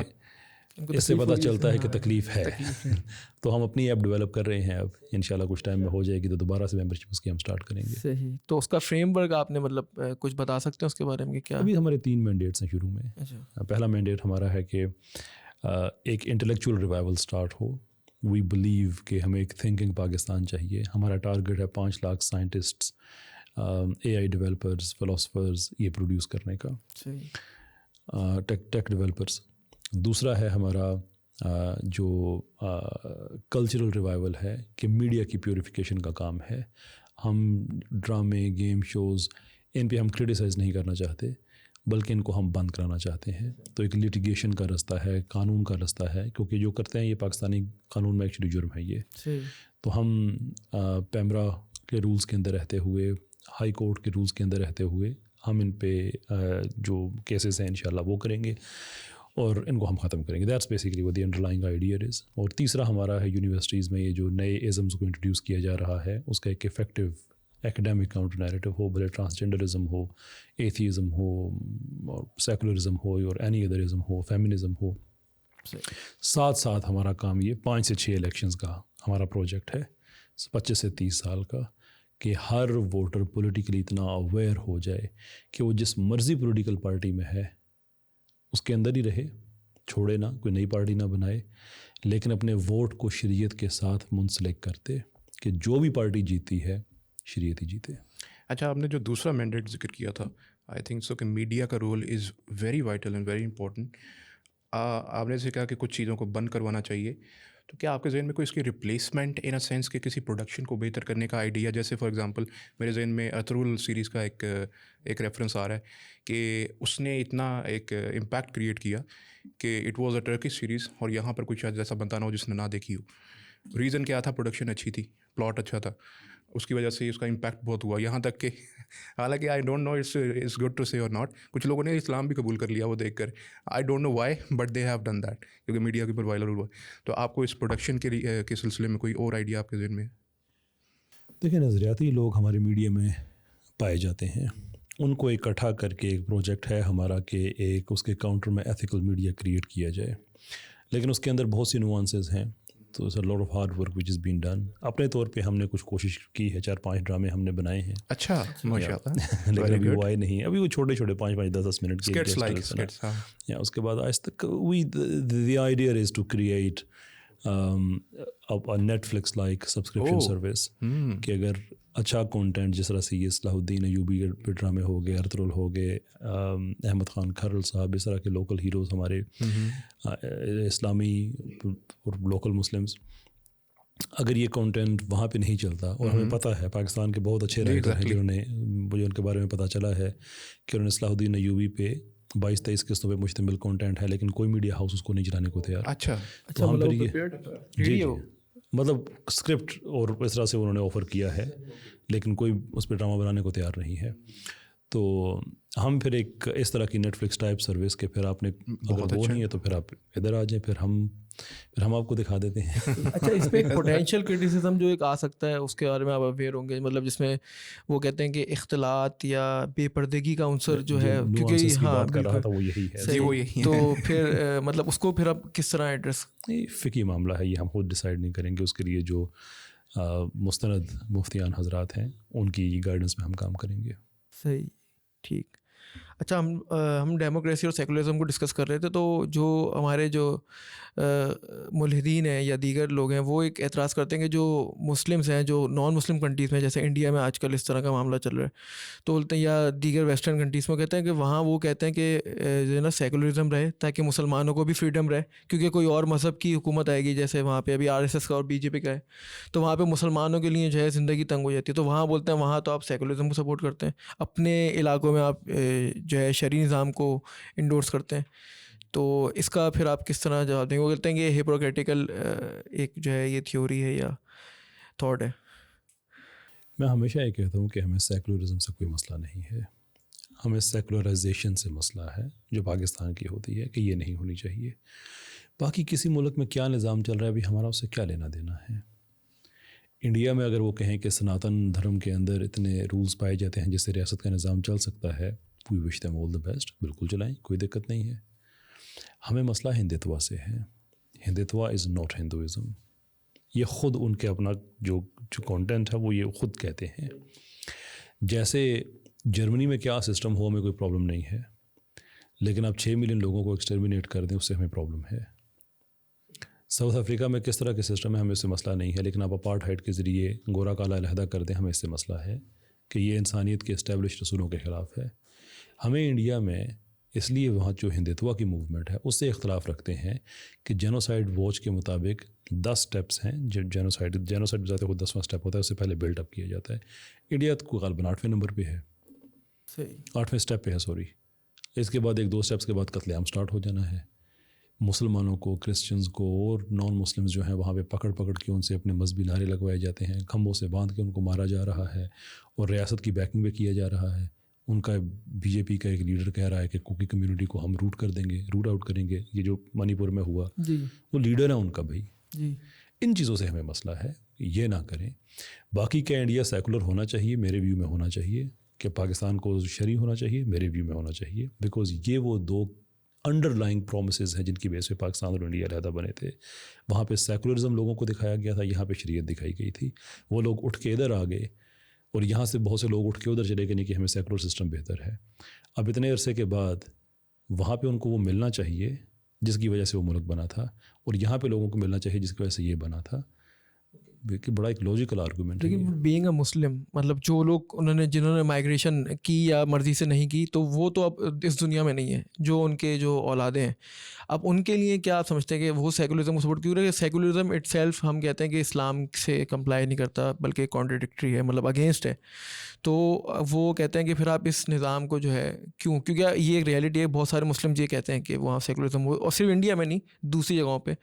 اس سے پتہ چلتا ہے کہ تکلیف ہے. تو ہم اپنی ایپ ڈیولپ کر رہے ہیں اب، انشاءاللہ کچھ ٹائم میں ہو جائے گی تو دوبارہ سے ممبرشپ اس کی ہم سٹارٹ کریں گے. صحیح. تو اس کا فریم ورک آپ نے مطلب کچھ بتا سکتے ہیں اس کے بارے میں کہ کیا؟ ابھی ہمارے 3 مینڈیٹس ہیں شروع میں. پہلا مینڈیٹ ہمارا ہے کہ ایک انٹلیکچوئل ریوائول سٹارٹ ہو. وی بلیو کہ ہمیں ایک تھنکنگ پاکستان چاہیے. ہمارا ٹارگیٹ ہے 5 لاکھ سائنٹسٹس، اے آئی ڈیولپرز، فلاسفرز یہ پروڈیوس کرنے کا، ٹیک ڈیولپرز. دوسرا ہے ہمارا جو کلچرل ریوائول ہے کہ میڈیا کی پیوریفیکیشن کا کام ہے. ہم ڈرامے، گیم شوز ان پہ ہم کرٹیسائز نہیں کرنا چاہتے بلکہ ان کو ہم بند کرانا چاہتے ہیں. تو ایک لیٹیگیشن کا رستہ ہے، قانون کا رستہ ہے، کیونکہ جو کرتے ہیں یہ پاکستانی قانون میں ایکچولی جرم ہے یہ. تو ہم پیمرا کے رولز کے اندر رہتے ہوئے، ہائی کورٹ کے رولز کے اندر رہتے ہوئے ہم ان پہ جو کیسز ہیں انشاءاللہ وہ کریں گے اور ان کو ہم ختم کریں گے. That's basically what the underlying idea is. اور تیسرا ہمارا ہے یونیورسٹیز میں یہ جو نئے ازمز کو انٹروڈیوس کیا جا رہا ہے اس کا ایک افیکٹو ایکڈیمک کاؤنٹر نیریٹو ہو، بھلے ٹرانسجنڈرزم ہو، ایتھیزم ہو، اور سیکولرزم ہو، اور اینی ادرزم ہو، فیمنزم ہو. ساتھ ساتھ ہمارا کام یہ 5 سے 6 الیکشنز کا ہمارا پروجیکٹ ہے 25 سے 30 سال کا، کہ ہر ووٹر پولیٹیکلی اتنا اویئر ہو جائے کہ وہ جس مرضی پولیٹیکل پارٹی میں ہے اس کے اندر ہی رہے، چھوڑے نہ، کوئی نئی پارٹی نہ بنائے، لیکن اپنے ووٹ کو شریعت کے ساتھ منسلک کرتے کہ جو بھی پارٹی جیتی ہے شریعت ہی جیتے. اچھا، آپ نے جو دوسرا مینڈیٹ ذکر کیا تھا، آئی تھنک سو کہ میڈیا کا role is very vital and very important. آپ نے سے کہا کہ کچھ چیزوں کو بند کروانا چاہیے، تو کیا آپ کے ذہن میں کوئی اس کی ریپلیسمنٹ ان اے سینس کہ کسی پروڈکشن کو بہتر کرنے کا آئیڈیا؟ جیسے فار ایگزامپل میرے ذہن میں ارطغرل سیریز کا ایک ریفرنس آ رہا ہے کہ اس نے اتنا ایک امپیکٹ کریٹ کیا کہ it was a Turkish series, اور یہاں پر کچھ ایسا بنتا نہ ہو جس نے نہ دیکھی ہو. ریزن کیا تھا؟ پروڈکشن اچھی تھی، پلاٹ اچھا تھا، اس کی وجہ سے اس کا امپیکٹ بہت ہوا. یہاں تک کہ حالانکہ I don't know it's good to say or not, کچھ لوگوں نے اسلام بھی قبول کر لیا وہ دیکھ کر. I don't know why but they have done that, کیونکہ میڈیا کے اوپر وائرل ہوا. تو آپ کو اس پروڈکشن کے سلسلے میں کوئی اور آئیڈیا آپ کے ذہن میں ہے؟ دیکھیں، نظریاتی لوگ ہمارے میڈیا میں پائے جاتے ہیں، ان کو اکٹھا کر کے ایک پروجیکٹ ہے ہمارا کہ ایک اس کے کاؤنٹر میں ایتھیکل میڈیا کریٹ کیا جائے، لیکن اس کے اندر بہت سی نوانسز ہیں. تو it's a lot of hard work which is been done. اپنے طور پہ ہم نے کچھ کوشش کی ہے، 4-5 ڈرامے ہم نے بنائے ہیں. اچھا، ماشاء اللہ. لیکن ابھی وہ آئے نہیں، ابھی وہ چھوٹے 5-10 منٹ کے. اس کے بعد آج تک the idea is to create Netflix like subscription service, کہ اگر اچھا کانٹینٹ جس طرح سے یہ صلاح الدین ایوبی کے ڈرامے ہو گئے، ارطغرل ہو گئے، احمد خان کھرل صاحب، اس طرح کے لوکل ہیروز ہمارے اسلامی اور لوکل مسلمز، اگر یہ کانٹینٹ وہاں پہ نہیں چلتا، اور ہمیں پتہ ہے پاکستان کے بہت اچھے رائٹر ہیں جنہوں نے، مجھے ان کے بارے میں پتہ چلا ہے کہ انہوں نے صلاح الدین ایوبی پہ 22-23 قسطوں پہ مشتمل کانٹینٹ ہے، لیکن کوئی میڈیا ہاؤس اس کو نہیں چلانے کو تیار. اچھا، جی مطلب اسکرپٹ اور اس طرح سے انہوں نے آفر کیا ہے، لیکن کوئی اس پہ ڈرامہ بنانے کو تیار نہیں ہے. تو ہم پھر ایک اس طرح کی نیٹ فلکس ٹائپ سروس کے پھر آپ نے اگر وہ نہیں ہے تو پھر آپ ادھر آ جائیں، پھر ہم آپ کو دکھا دیتے ہیں. اچھا، اس پہ ایک پوٹینشیل کرٹیسزم جو ایک آ سکتا ہے اس کے بارے میں آپ اویئر ہوں گے، مطلب جس میں وہ کہتے ہیں کہ اختلاط یا بے پردگی کا عنصر جو ہے، کیونکہ ہاں کر رہا تھا وہ یہی ہے. تو پھر مطلب اس کو پھر آپ کس طرح ایڈریس؟ فقہی معاملہ ہے یہ، ہم خود ڈیسائیڈ نہیں کریں گے. اس کے لیے جو مستند مفتیان حضرات ہیں ان کی گائیڈنس میں ہم کام کریں گے. صحیح، ٹھیک. اچھا، ہم ڈیموکریسی اور سیکولرزم کو ڈسکس کر رہے تھے، تو جو ہمارے جو ملحدین ہیں یا دیگر لوگ ہیں وہ ایک اعتراض کرتے ہیں کہ جو مسلمس ہیں جو نان مسلم کنٹریز میں، جیسے انڈیا میں آج کل اس طرح کا معاملہ چل رہا ہے، تو بولتے ہیں، یا دیگر ویسٹرن کنٹریز میں کہتے ہیں کہ وہاں وہ کہتے ہیں کہ جو ہے نا سیکولرزم رہے تاکہ مسلمانوں کو بھی فریڈم رہے، کیونکہ کوئی اور مذہب کی حکومت آئے گی، جیسے وہاں پہ ابھی RSS کا اور BJP کا ہے، تو وہاں پہ مسلمانوں کے لیے جو ہے زندگی تنگ ہو جاتی ہے. تو وہاں بولتے ہیں وہاں تو آپ سیکولرزم کو سپورٹ کرتے ہیں، اپنے علاقوں میں آپ جو ہے شرعی نظام کو انڈورس کرتے ہیں. تو اس کا پھر آپ کس طرح جواب دیں گے؟ وہ کہتے ہیں کہ یہ ہپوکریٹیکل ایک جو ہے یہ تھیوری ہے یا تھاٹ ہے. میں ہمیشہ یہ کہتا ہوں کہ ہمیں سیکولرزم سے کوئی مسئلہ نہیں ہے، ہمیں سیکولرائزیشن سے مسئلہ ہے جو پاکستان کی ہوتی ہے، کہ یہ نہیں ہونی چاہیے. باقی کسی ملک میں کیا نظام چل رہا ہے ابھی ہمارا اس سے کیا لینا دینا ہے. انڈیا میں اگر وہ کہیں کہ سناتن دھرم کے اندر اتنے رولز پائے جاتے ہیں جس سے ریاست کا نظام چل سکتا ہے، وی وش دیم آل دی بیسٹ، بالکل چلائیں، کوئی دقت نہیں ہے. ہمیں مسئلہ ہندتوا سے ہے. Hindutva is not Hinduism. یہ خود ان کے اپنا جو کانٹینٹ ہے وہ یہ خود کہتے ہیں. جیسے جرمنی میں کیا سسٹم ہو ہمیں کوئی پرابلم نہیں ہے, لیکن آپ 6 ملین لوگوں کو ایکسٹرمینیٹ کر دیں اس سے ہمیں پرابلم ہے. ساؤتھ افریقہ میں کس طرح کے سسٹم ہے ہمیں اس سے مسئلہ نہیں ہے, لیکن آپ اپارٹھائڈ کے ذریعے گورا کالا علیحدہ کر دیں ہمیں اس سے مسئلہ ہے کہ یہ انسانیت کے اسٹیبلش رسولوں کے خلاف ہے. ہمیں انڈیا میں اس لیے وہاں جو ہندتوا کی موومنٹ ہے اس سے اختلاف رکھتے ہیں کہ جینوسائڈ واچ کے مطابق 10 سٹیپس ہیں. جو جینوسائڈ بتاتے ہیں 10واں سٹیپ ہوتا ہے, اس سے پہلے بلڈ اپ کیا جاتا ہے. انڈیا کو غالباً 8ویں نمبر پہ ہے, 8ویں سٹیپ پہ ہے سوری. اس کے بعد 1-2 سٹیپس کے بعد قتل عام سٹارٹ ہو جانا ہے. مسلمانوں کو, کرسچنز کو اور نان مسلمز جو ہیں وہاں پہ پکڑ کے ان سے اپنے مذہبی نعرے لگوائے جاتے ہیں, کھمبوں سے باندھ کے ان کو مارا جا رہا ہے اور ریاست کی بیکنگ پہ کیا جا رہا ہے. ان کا BJP کا ایک لیڈر کہہ رہا ہے کہ کوکی کمیونٹی کو ہم روٹ آؤٹ کریں گے. یہ جو منی پور میں ہوا وہ لیڈر ہے ان کا بھائی. ان چیزوں سے ہمیں مسئلہ ہے, یہ نہ کریں. باقی کیا انڈیا سیکولر ہونا چاہیے, میرے ویو میں ہونا چاہیے. کہ پاکستان کو شرعی ہونا چاہیے, میرے ویو میں ہونا چاہیے. بیکاز یہ وہ 2 انڈر لائنگ پرومسز ہیں جن کی بیس پہ پاکستان اور انڈیا علیحدہ بنے تھے. وہاں پہ سیکولرزم لوگوں کو دکھایا گیا تھا, یہاں پہ شریعت دکھائی گئی تھی. وہ لوگ اٹھ کے ادھر آ گئے اور یہاں سے بہت سے لوگ اٹھ کے ادھر چلے گئے, نہیں کہ ہمیں سیکولر سسٹم بہتر ہے. اب اتنے عرصے کے بعد وہاں پہ ان کو وہ ملنا چاہیے جس کی وجہ سے وہ ملک بنا تھا, اور یہاں پہ لوگوں کو ملنا چاہیے جس کی وجہ سے یہ بنا تھا. کہ بڑا ایک لاجیکل آرگومنٹ ہے. لیکن بینگ اے مسلم مطلب جو لوگ جنہوں نے مائگریشن کی یا مرضی سے نہیں کی, تو وہ تو اب اس دنیا میں نہیں ہے. جو ان کے جو اولادیں ہیں, اب ان کے لیے کیا آپ سمجھتے ہیں کہ وہ سیکولرزم کو سپورٹ کیوں رہے؟ سیکولرزم اٹ سیلف ہم کہتے ہیں کہ اسلام سے کمپلائی نہیں کرتا, بلکہ کانٹرڈکٹری ہے, مطلب اگینسٹ ہے. تو وہ کہتے ہیں کہ پھر آپ اس نظام کو جو ہے کیونکہ یہ ایک ریئلٹی ہے. بہت سارے مسلم یہ کہتے ہیں کہ وہاں سیکولرزم ہو, اور صرف انڈیا میں نہیں دوسری جگہوں پہ.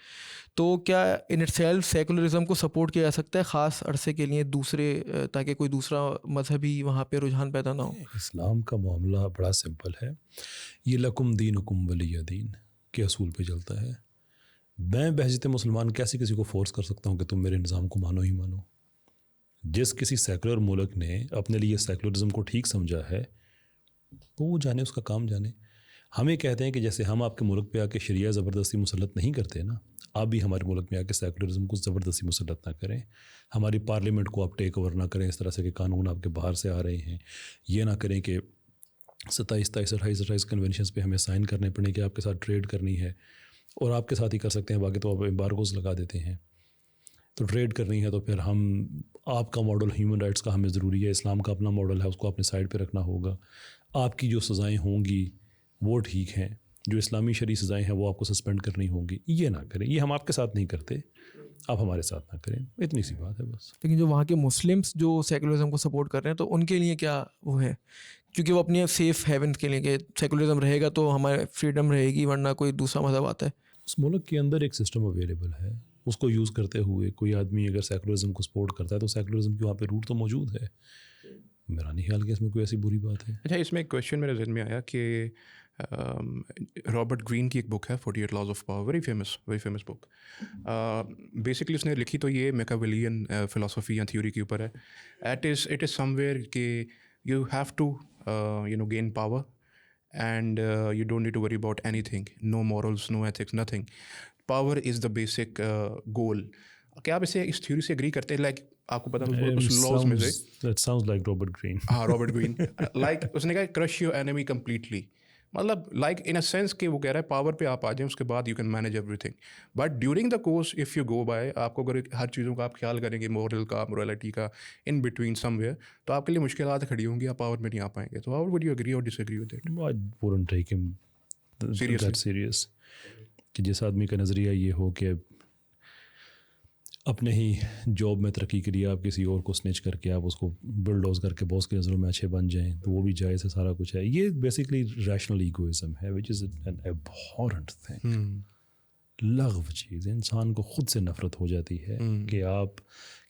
تو کیا ان اٹ سیلف سیکولرزم کو سپورٹ کیا جا سکتا ہے خاص عرصے کے لیے دوسرے, تاکہ کوئی دوسرا مذہبی وہاں پہ رجحان پیدا نہ ہو؟ اسلام کا معاملہ بڑا سمپل ہے. یہ لکم دینکم ولی دین کے اصول پہ چلتا ہے. میں بحیثیت مسلمان کیسے کسی کو فورس کر سکتا ہوں کہ تم میرے نظام کو مانو ہی مانو؟ جس کسی سیکولر ملک نے اپنے لیے سیکولرزم کو ٹھیک سمجھا ہے تو وہ جانے, اس کا کام جانے. ہمیں کہتے ہیں کہ جیسے ہم آپ کے ملک پہ آ کے شریعہ زبردستی مسلط نہیں کرتے نا, آپ بھی ہمارے ملک میں آ کے سیکولرزم کو زبردستی مسلط نہ کریں. ہماری پارلیمنٹ کو آپ ٹیک اوور نہ کریں اس طرح سے کہ قانون آپ کے باہر سے آ رہے ہیں. یہ نہ کریں کہ 27 کنونشنز پہ ہمیں سائن کرنے پڑیں کہ آپ کے ساتھ ٹریڈ کرنی ہے, اور آپ کے ساتھ ہی کر سکتے ہیں, باقی تو آپ امبارگوز لگا دیتے ہیں. تو ٹریڈ کرنی ہے تو پھر ہم, آپ کا ماڈل ہیومن رائٹس کا ہمیں ضروری ہے, اسلام کا اپنا ماڈل ہے, اس کو اپنے سائڈ پہ رکھنا ہوگا. آپ کی جو سزائیں ہوں گی وہ ٹھیک ہیں, جو اسلامی شرعی سزائیں ہیں وہ آپ کو سسپینڈ کرنی ہوں گی. یہ نہ کریں, یہ ہم آپ کے ساتھ نہیں کرتے, آپ ہمارے ساتھ نہ کریں. اتنی سی بات ہے بس. لیکن جو وہاں کے مسلمس جو سیکولرزم کو سپورٹ کر رہے ہیں تو ان کے لیے کیا وہ ہے؟ کیونکہ وہ اپنی سیف ہیون کے لیے کہ سیکولرزم رہے گا تو ہمارے فریڈم رہے گی, ورنہ کوئی دوسرا مذہب آتا ہے. اس ملک کے اندر ایک سسٹم اویلیبل ہے, اس کو یوز کرتے ہوئے کوئی آدمی اگر سیکولرزم کو سپورٹ کرتا ہے تو سیکولرزم کی وہاں پہ روٹ تو موجود ہے. میرا نہیں خیال کہ اس میں کوئی ایسی بری بات ہے. اچھا, اس میں ایک کویشچن میرے ذہن میں آیا کہ رابرٹ گرین کی ایک بک ہے 48 laws of power, very famous book. Basically اس نے لکھی تو یہ میکاویلین فلاسفی یا تھیوری کے اوپر ہے. اٹ از سم ویئر کہ you have to gain power and you don't need to worry about anything, no morals, no ethics, nothing. Power is the basic goal. کیا آپ اس تھیوری سے agree کرتے ہیں؟ Like آپ کو پتا اس laws میں سے ہاں رابرٹ گرین لائک اس نے کہا کرش یور اینیمی کمپلیٹلی, مطلب لائک ان اے سینس کہ وہ کہہ رہا ہے پاور پہ آپ آ جائیں, اس کے بعد you can manage every thing, but during the course if you go by, آپ کو اگر ہر چیزوں کا آپ خیال کریں گے, مورل کا, مورالٹی کا, ان بٹوین سم ویئر, تو آپ کے لیے مشکلات کھڑی ہوں گی, آپ پاور میں نہیں آ پائیں گے. تو ہاؤ وڈ یو اگری اور disagree with it? I wouldn't take him that serious. کہ جس آدمی کا نظریہ یہ ہو کہ اپنے ہی جاب میں ترقی کے لیے آپ کسی اور کو سنیچ کر کے آپ اس کو بلڈوز کر کے باس کی نظروں میں اچھے بن جائیں, تو وہ بھی جائز ہے, سارا کچھ ہے. یہ بیسکلی ریشنل ایگوئزم ہے وچ از این ایبہورنٹ تھنگ, لغو چیز. انسان کو خود سے نفرت ہو جاتی ہے کہ آپ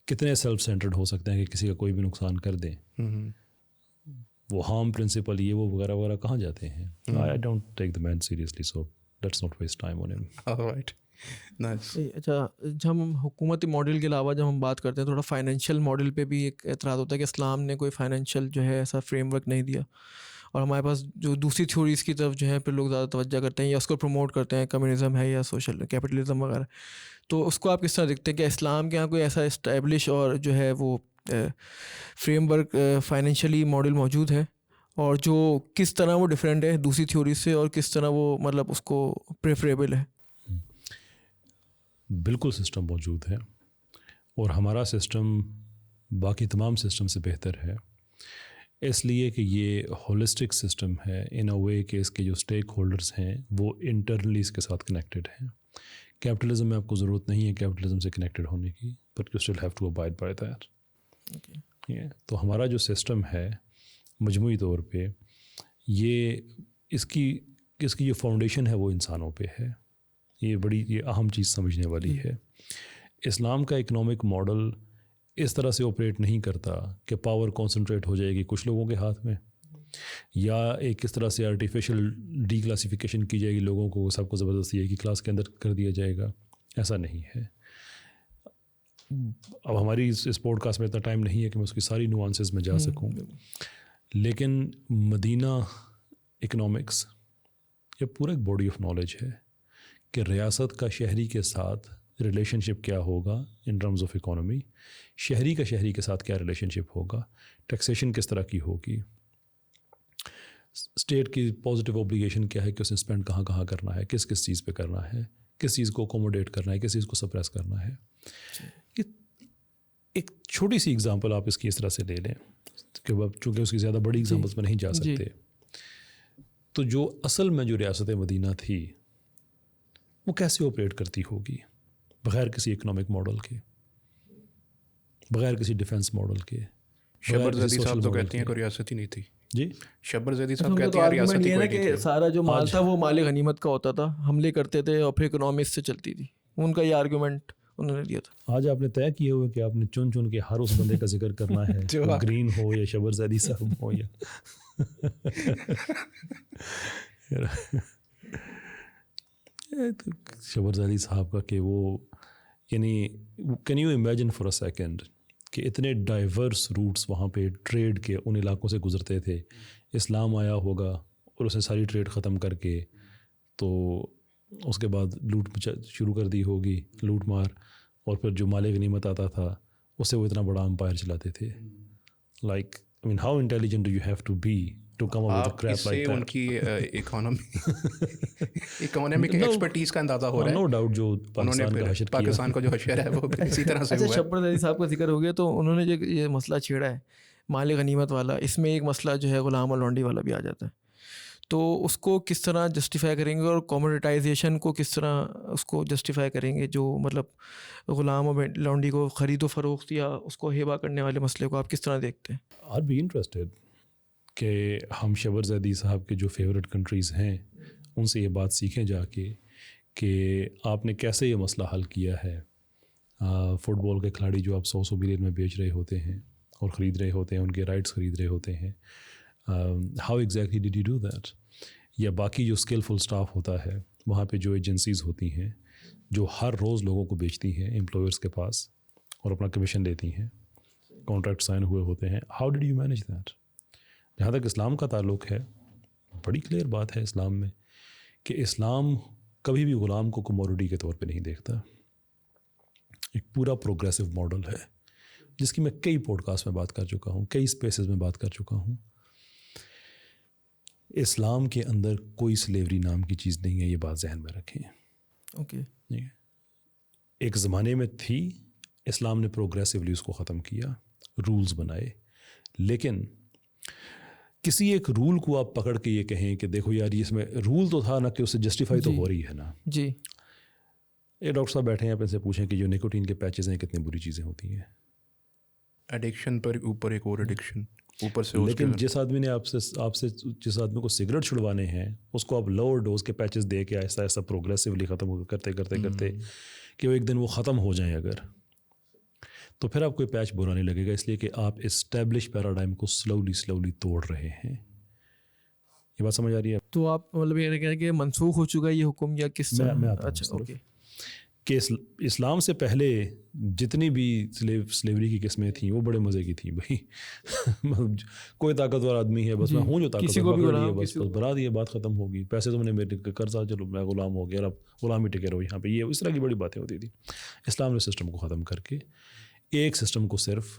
کتنے سیلف سینٹرڈ ہو سکتے ہیں کہ کسی کا کوئی بھی نقصان کر دیں. وہ ہارم پرنسپل یہ وہ وغیرہ وغیرہ کہاں جاتے ہیں. I don't take the man seriously, so let's not waste time on him. Right. اچھا, جب ہم حکومتی ماڈل کے علاوہ جب ہم بات کرتے ہیں تھوڑا فائنینشیل ماڈل پہ بھی ایک اعتراض ہوتا ہے کہ اسلام نے کوئی فائنینشیل جو ہے ایسا فریم ورک نہیں دیا, اور ہمارے پاس جو دوسری تھیوریز کی طرف جو ہے پھر لوگ زیادہ توجہ کرتے ہیں یا اس کو پروموٹ کرتے ہیں, کمیونزم ہے یا سوشل کیپٹلزم وغیرہ. تو اس کو آپ کس طرح دیکھتے ہیں کہ اسلام کے یہاں کوئی ایسا اسٹیبلش اور جو ہے وہ فریم ورک فائنینشلی ماڈل موجود ہے, اور جو کس طرح وہ ڈفرینٹ ہے دوسری تھیوریز سے, اور کس طرح وہ مطلب اس کو پریفریبل ہے؟ بالکل سسٹم موجود ہے, اور ہمارا سسٹم باقی تمام سسٹم سے بہتر ہے, اس لیے کہ یہ ہولسٹک سسٹم ہے ان اے وے کہ اس کے جو اسٹیک ہولڈرز ہیں وہ انٹرنلی اس کے ساتھ کنیکٹڈ ہیں. کیپٹلزم میں آپ کو ضرورت نہیں ہے کیپٹلزم سے کنیکٹڈ ہونے کی, but you still have to abide by that. تو ہمارا جو سسٹم ہے مجموعی طور پہ یہ اس کی جو فاؤنڈیشن ہے وہ انسانوں پہ ہے. یہ اہم چیز سمجھنے والی ہے. اسلام کا اکنامک ماڈل اس طرح سے آپریٹ نہیں کرتا کہ پاور کنسنٹریٹ ہو جائے گی کچھ لوگوں کے ہاتھ میں, یا ایک اس طرح سے آرٹیفیشل ڈی کلاسیفیکیشن کی جائے گی لوگوں کو, سب کو زبردستی ایک ہی کلاس کے اندر کر دیا جائے گا. ایسا نہیں ہے. اب ہماری اس پوڈ کاسٹ میں اتنا ٹائم نہیں ہے کہ میں اس کی ساری نوانسز میں جا سکوں, لیکن مدینہ اکنامکس یہ پورا ایک باڈی آف نالج ہے کہ ریاست کا شہری کے ساتھ ریلیشن شپ کیا ہوگا ان ٹرمز آف اکانومی, شہری کا شہری کے ساتھ کیا ریلیشن شپ ہوگا, ٹیکسیشن کس طرح کی ہوگی, اسٹیٹ کی پازیٹیو اوبلیگیشن کیا ہے کہ اسے اسپینڈ کہاں کہاں کرنا ہے, کس کس چیز پہ کرنا ہے, کس چیز کو اکوموڈیٹ کرنا ہے, کس چیز کو سپریس کرنا ہے. ایک چھوٹی سی اگزامپل آپ اس کی اس طرح سے لے لیں کہ چونکہ اس کی زیادہ بڑی اگزامپلس میں نہیں جا سکتے. تو جو اصل میں جو ریاست مدینہ تھی وہ کیسے آپریٹ کرتی ہوگی بغیر کسی اکنامک ماڈل کے, بغیر کسی ڈیفنس ماڈل کے. شبر زیدی صاحب تو کہتی ہیں کوئی ریاست ہی نہیں تھی. جی, شبر زیدی صاحب کہتے ہیں ریاست ہی کوئی نہیں تھی. سارا جو مال تھا وہ مال غنیمت کا ہوتا تھا, حملے کرتے تھے اور پھر اکنامکس سے چلتی تھی. ان کا یہ آرگومنٹ انہوں نے دیا تھا. آج آپ نے طے کیے ہوئے کہ آپ نے چن چن کے ہر اس بندے کا ذکر کرنا ہے, گرین ہو یا شبر زیدی صاحب ہو یا شبر زیدی صاحب کا کہ وہ یعنی can you imagine for a second کہ اتنے ڈائیورس روٹس وہاں پہ ٹریڈ کے ان علاقوں سے گزرتے تھے. اسلام آیا ہوگا اور اسے ساری ٹریڈ ختم کر کے تو اس کے بعد لوٹ شروع کر دی ہوگی, لوٹ مار, اور پھر جو مال غنیمت آتا تھا اس سے وہ اتنا بڑا امپائر چلاتے تھے. Like I mean how intelligent do you have to be to come up with crap like that. ان کی اکانومک ایکسپرٹیز کا اندازہ ہو رہا ہے. نو ڈاؤٹ جو پاکستان کا جو حشر ہے وہ اسی طرح سے ہوا ہے. شبر زیدی صاحب کا ذکر ہو گیا تو انہوں نے جو یہ مسئلہ چھیڑا ہے مال غنیمت والا, اس میں ایک مسئلہ جو ہے غلام اور لونڈی والا بھی آ جاتا ہے. تو اس کو کس طرح جسٹیفائی کریں گے, اور کوموڈیٹائزیشن کو کس طرح اس کو جسٹیفائی کریں گے, جو مطلب غلام اور لونڈی کو خرید و فروخت یا اس کو ہیبا کرنے والے مسئلے کو آپ کس طرح دیکھتے ہیں؟ آر بی انٹرسٹیڈ کہ ہم شبر زیدی صاحب کے جو فیوریٹ کنٹریز ہیں ان سے یہ بات سیکھیں جا کے کہ آپ نے کیسے یہ مسئلہ حل کیا ہے. فٹ بال کے کھلاڑی جو آپ 100 ملین میں بیچ رہے ہوتے ہیں اور خرید رہے ہوتے ہیں, ان کے رائٹس خرید رہے ہوتے ہیں, how exactly did you do that. یا باقی جو اسکلفل اسٹاف ہوتا ہے وہاں پہ جو ایجنسیز ہوتی ہیں جو ہر روز لوگوں کو بیچتی ہیں امپلائرس کے پاس اور اپنا کمیشن لیتی ہیں, کانٹریکٹ سائن ہوئے ہوتے ہیں, how did you manage that. جہاں تک اسلام کا تعلق ہے بڑی کلیئر بات ہے اسلام میں کہ اسلام کبھی بھی غلام کو کموڈٹی کے طور پہ نہیں دیکھتا. ایک پورا پروگریسو ماڈل ہے جس کی میں کئی پوڈ کاسٹ میں بات کر چکا ہوں, کئی اسپیسز میں بات کر چکا ہوں. اسلام کے اندر کوئی سلیوری نام کی چیز نہیں ہے, یہ بات ذہن میں رکھیں. اوکے, ایک زمانے میں تھی, اسلام نے پروگریسولی اس کو ختم کیا, رولز بنائے, لیکن کسی ایک رول کو آپ پکڑ کے یہ کہیں کہ دیکھو یار یہ اس میں رول تو تھا نا کہ اس سے جسٹیفائی تو ہو رہی ہے نا. جی, یہ ڈاکٹر صاحب بیٹھے ہیں, آپ ان سے پوچھیں کہ جو نکوٹین کے پیچز ہیں کتنی بری چیزیں ہوتی ہیں. ایڈکشن پر اوپر ایک اور ایڈکشن اوپر سے. لیکن جس آدمی نے آپ سے جس آدمی کو سگریٹ چھڑوانے ہیں اس کو آپ لوور ڈوز کے پیچز دے کے ایسا ایسا پروگریسولی ختم کرتے کہ وہ ایک دن وہ ختم ہو جائیں اگر, تو پھر آپ کوئی پیچ برا نہیں لگے گا, اس لیے کہ آپ اسٹیبلش پیراڈائم کو سلولی توڑ رہے ہیں. یہ بات سمجھ آ رہی ہے؟ تو آپ مطلب یہ کہہ رہے ہیں کہ منسوخ ہو چکا ہے یہ حکم یا کس طرح؟ میں آتا ہوں. اچھا, اوکے. کہ اسلام سے پہلے جتنی بھی سلیوری کی قسمیں تھیں وہ بڑے مزے کی تھیں بھائی. کوئی طاقتور آدمی ہے بس میں ہوں جو طاقتور پکڑ لیے بس بنا دیے بات ختم ہوگی. پیسے تم نے میرے قرضہ چلو میں غلام ہو گیا, اب غلام ہی ٹکے رہو یہاں پہ. یہ اس طرح کی بڑی باتیں ہوتی تھیں. اسلام نے سسٹم کو ختم کر کے ایک سسٹم کو صرف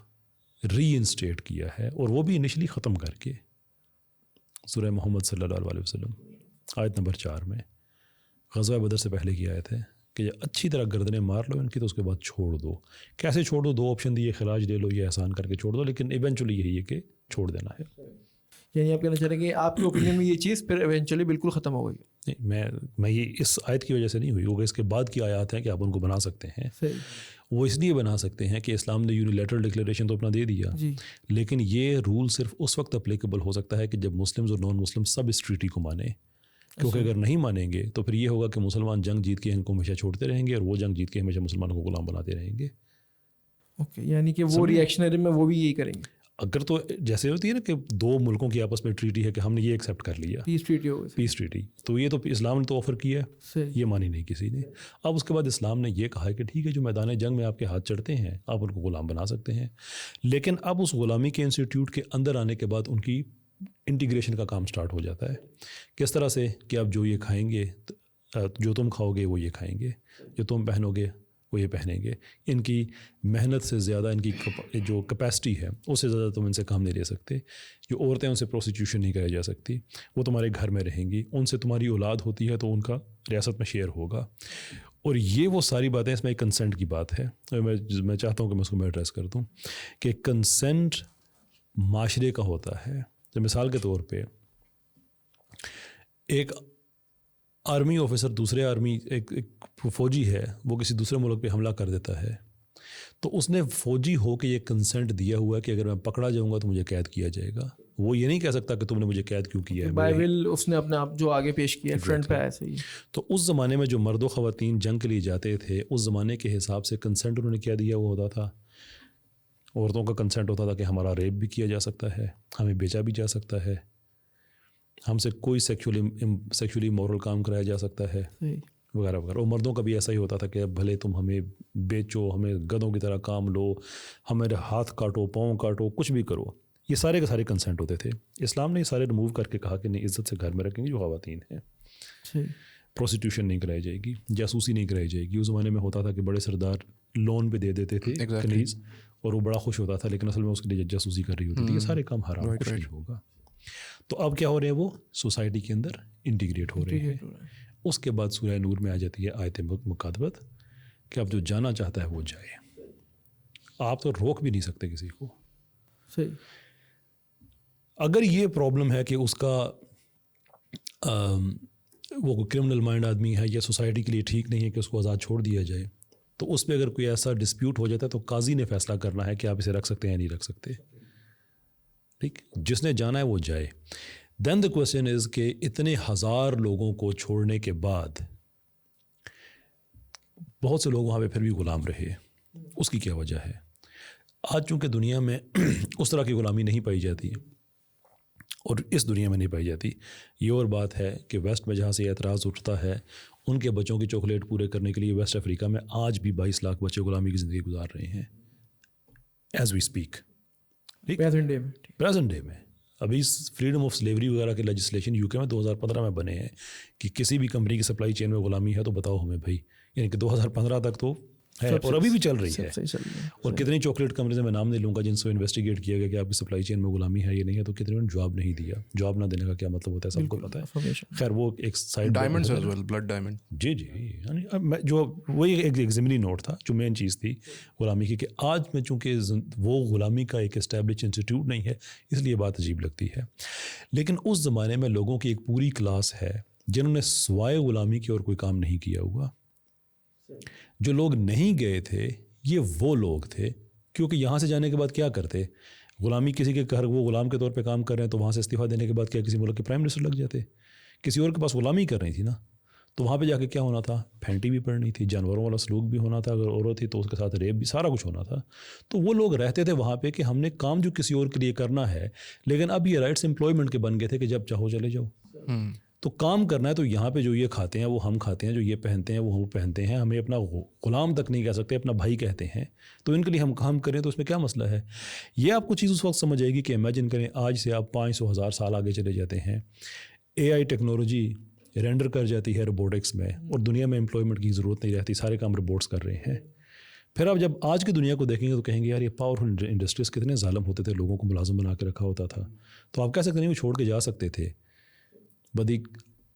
ری انسٹیٹ کیا ہے, اور وہ بھی انیشلی ختم کر کے. سورہ محمد صلی اللہ علیہ وسلم آیت نمبر 4 میں غزوہ بدر سے پہلے کی آیت ہے کہ اچھی طرح گردنیں مار لو ان کی, تو اس کے بعد چھوڑ دو. کیسے چھوڑ دو؟ 2 آپشن دیے, خراج لے لو یا احسان کر کے چھوڑ دو, لیکن ایونچولی یہی ہے کہ چھوڑ دینا ہے. یعنی آپ کہنا چاہ رہے ہیں کہ آپ کے اوپینین میں یہ چیز پھر ایونچولی بالکل ختم ہو گئی؟ میں یہ اس آیت کی وجہ سے نہیں ہوئی, وہ اس کے بعد کی آیات ہیں کہ آپ ان کو بنا سکتے ہیں. وہ اس لیے بنا سکتے ہیں کہ اسلام نے یونیلیٹرل ڈکلیریشن تو اپنا دے دیا, لیکن یہ رول صرف اس وقت اپلیکیبل ہو سکتا ہے کہ جب مسلمز اور نان مسلم سب اس ٹریٹی کو مانیں. کیونکہ اگر نہیں مانیں گے تو پھر یہ ہوگا کہ مسلمان جنگ جیت کے ان کو ہمیشہ چھوڑتے رہیں گے, اور وہ جنگ جیت کے ہمیشہ مسلمانوں کو غلام بناتے رہیں گے. اوکے, یعنی کہ وہ ریئیکشنری میں وہ بھی یہی کریں گے. اگر تو جیسے ہوتی ہے نا کہ 2 ملکوں کی آپس میں ٹریٹی ہے کہ ہم نے یہ ایکسیپٹ کر لیا, پیس ٹریٹی, تو یہ تو اسلام نے تو آفر کیا ہے, یہ مانی نہیں کسی نے. اب اس کے بعد اسلام نے یہ کہا ہے کہ ٹھیک ہے جو میدان جنگ میں آپ کے ہاتھ چڑھتے ہیں آپ ان کو غلام بنا سکتے ہیں, لیکن اب اس غلامی کے انسٹیٹیوٹ کے اندر آنے کے بعد ان کی انٹیگریشن کا کام سٹارٹ ہو جاتا ہے. کس طرح سے کہ آپ جو یہ کھائیں گے, جو تم کھاؤ گے وہ یہ کھائیں گے, جو تم پہنو گے وہ یہ پہنیں گے. ان کی محنت سے زیادہ ان کی جو کیپیسٹی ہے اس سے زیادہ تم ان سے کام نہیں لے سکتے. جو عورتیں ان سے پروسٹیٹیوشن نہیں کرائی جا سکتی, وہ تمہارے گھر میں رہیں گی. ان سے تمہاری اولاد ہوتی ہے تو ان کا ریاست میں شیئر ہوگا. اور یہ وہ ساری باتیں, اس میں ایک کنسنٹ کی بات ہے. میں چاہتا ہوں کہ میں اس کو ایڈریس کر دوں کہ کنسنٹ معاشرے کا ہوتا ہے. تو مثال کے طور پہ ایک آرمی آفیسر دوسرے آرمی ایک فوجی ہے, وہ کسی دوسرے ملک پہ حملہ کر دیتا ہے, تو اس نے فوجی ہو کے یہ کنسنٹ دیا ہوا ہے کہ اگر میں پکڑا جاؤں گا تو مجھے قید کیا جائے گا. وہ یہ نہیں کہہ سکتا کہ تم نے مجھے قید کیوں کیا ہے, بائبل اس نے اپنے آپ جو آگے پیش کیا ہے فرنٹ پہ ایسے ہی. تو اس زمانے میں جو مرد و خواتین جنگ کے لیے جاتے تھے, اس زمانے کے حساب سے کنسنٹ انہوں نے کیا دیا ہوا ہوتا تھا. عورتوں کا کنسنٹ ہوتا تھا کہ ہمارا ریپ بھی کیا جا سکتا ہے, ہمیں بیچا بھی جا سکتا ہے, ہم سے کوئی سیکشولی مورل کام کرایا جا سکتا ہے وغیرہ وغیرہ. اور مردوں کا بھی ایسا ہی ہوتا تھا کہ بھلے تم ہمیں بیچو, ہمیں گدھوں کی طرح کام لو, ہمارے ہاتھ کاٹو, پاؤں کاٹو, کچھ بھی کرو. یہ سارے کے سارے کنسنٹ ہوتے تھے. اسلام نے یہ سارے ریموو کر کے کہا کہ نہیں, عزت سے گھر میں رکھیں گے جو خواتین ہیں, پروسٹیٹیوشن نہیں کرائی جائے گی, جاسوسی نہیں کرائی جائے گی. اس زمانے میں ہوتا تھا کہ بڑے سردار لون پہ دے دیتے تھے کنیز, اور وہ بڑا خوش ہوتا تھا, لیکن اصل میں اس کے لیے جاسوسی کر رہی ہوتی تھی. یہ سارے کام حرام, کچھ نہیں ہوگا. تو اب کیا ہو رہے ہیں, وہ سوسائٹی کے اندر انٹیگریٹ ہو رہے ہیں. اس کے بعد سورہ نور میں آ جاتی ہے آیت مکاتبت کہ اب جو جانا چاہتا ہے وہ جائے. آپ تو روک بھی نہیں سکتے کسی کو. اگر یہ پرابلم ہے کہ اس کا وہ کرمنل مائنڈ آدمی ہے یا سوسائٹی کے لیے ٹھیک نہیں ہے کہ اس کو آزاد چھوڑ دیا جائے, تو اس پہ اگر کوئی ایسا ڈسپیوٹ ہو جاتا ہے تو قاضی نے فیصلہ کرنا ہے کہ آپ اسے رکھ سکتے ہیں یا نہیں رکھ سکتے. ٹھیک, جس نے جانا ہے وہ جائے. دین دا کوشچن از کہ اتنے ہزار لوگوں کو چھوڑنے کے بعد بہت سے لوگ وہاں پہ پھر بھی غلام رہے. اس کی کیا وجہ ہے؟ آج چونکہ دنیا میں اس طرح کی غلامی نہیں پائی جاتی, اور اس دنیا میں نہیں پائی جاتی. یہ اور بات ہے کہ ویسٹ میں جہاں سے اعتراض اٹھتا ہے, ان کے بچوں کی چاکلیٹ پورے کرنے کے لیے ویسٹ افریقہ میں آج بھی 22 لاکھ بچے غلامی کی زندگی گزار رہے ہیں as we speak. Present day میں ابھی فریڈم آف سلیوری وغیرہ کے لیجسلیشن یو کے میں 2015 میں بنے ہیں کہ کسی بھی کمپنی کی سپلائی چین میں غلامی ہے تو بتاؤ ہمیں بھائی. یعنی کہ 2015 تک تو ہے اور ابھی بھی چل رہی ہے. اور کتنی چاکلیٹ کمپنیز میں نام نہیں لوں گا جن سے انویسٹیگیٹ کیا گیا کہ آپ کی سپلائی چین میں غلامی ہے یا نہیں ہے, تو کتنے نے جواب نہیں دیا. جواب نہ دینے کا کیا مطلب ہوتا ہے سب کو پتہ ہے. خیر وہ ایک side diamonds as well, blood diamond. جی یعنی جو وہی ایک ضمنی نوٹ تھا جو مین چیز تھی غلامی کی, کہ آج میں چونکہ وہ غلامی کا ایک اسٹیبلش انسٹیٹیوٹ نہیں ہے اس لیے بات عجیب لگتی ہے. لیکن اس زمانے میں لوگوں کی ایک پوری کلاس ہے جنہوں نے سوائے غلامی کی اور کوئی کام نہیں کیا ہوا. جو لوگ نہیں گئے تھے یہ وہ لوگ تھے, کیونکہ یہاں سے جانے کے بعد کیا کرتے, غلامی کسی کے گھر وہ غلام کے طور پہ کام کر رہے ہیں تو وہاں سے استعفیٰ دینے کے بعد کیا کسی ملک کے پرائم منسٹر لگ جاتے. کسی اور کے پاس غلامی کر رہی تھی نا, تو وہاں پہ جا کے کیا ہونا تھا, پھینٹی بھی پڑنی تھی, جانوروں والا سلوک بھی ہونا تھا, اگر عورت تھی تو اس کے ساتھ ریپ بھی, سارا کچھ ہونا تھا. تو وہ لوگ رہتے تھے وہاں پہ کہ ہم نے کام جو کسی اور کے لیے کرنا ہے, لیکن اب یہ رائٹس امپلائمنٹ کے بن گئے تھے کہ جب چاہو چلے جاؤ. تو کام کرنا ہے تو یہاں پہ جو یہ کھاتے ہیں وہ ہم کھاتے ہیں, جو یہ پہنتے ہیں وہ ہم پہنتے ہیں, ہمیں اپنا غلام تک نہیں کہہ سکتے, اپنا بھائی کہتے ہیں, تو ان کے لیے ہم کام کریں تو اس میں کیا مسئلہ ہے. یہ آپ کو چیز اس وقت سمجھ آئے گی کہ امیجن کریں آج سے آپ 500,000 سال آگے چلے جاتے ہیں, اے آئی ٹیکنالوجی رینڈر کر جاتی ہے روبوٹکس میں اور دنیا میں امپلائمنٹ کی ضرورت نہیں رہتی, سارے کام روبوٹس کر رہے ہیں. پھر آپ جب آج کی دنیا کو دیکھیں گے تو کہیں گے یار یہ پاورفل انڈسٹریز کتنے ظالم ہوتے تھے, لوگوں کو ملازم بنا کے رکھا ہوتا تھا, تو آپ کہہ سکتے ہیں وہ چھوڑ کے جا سکتے تھے. بٹ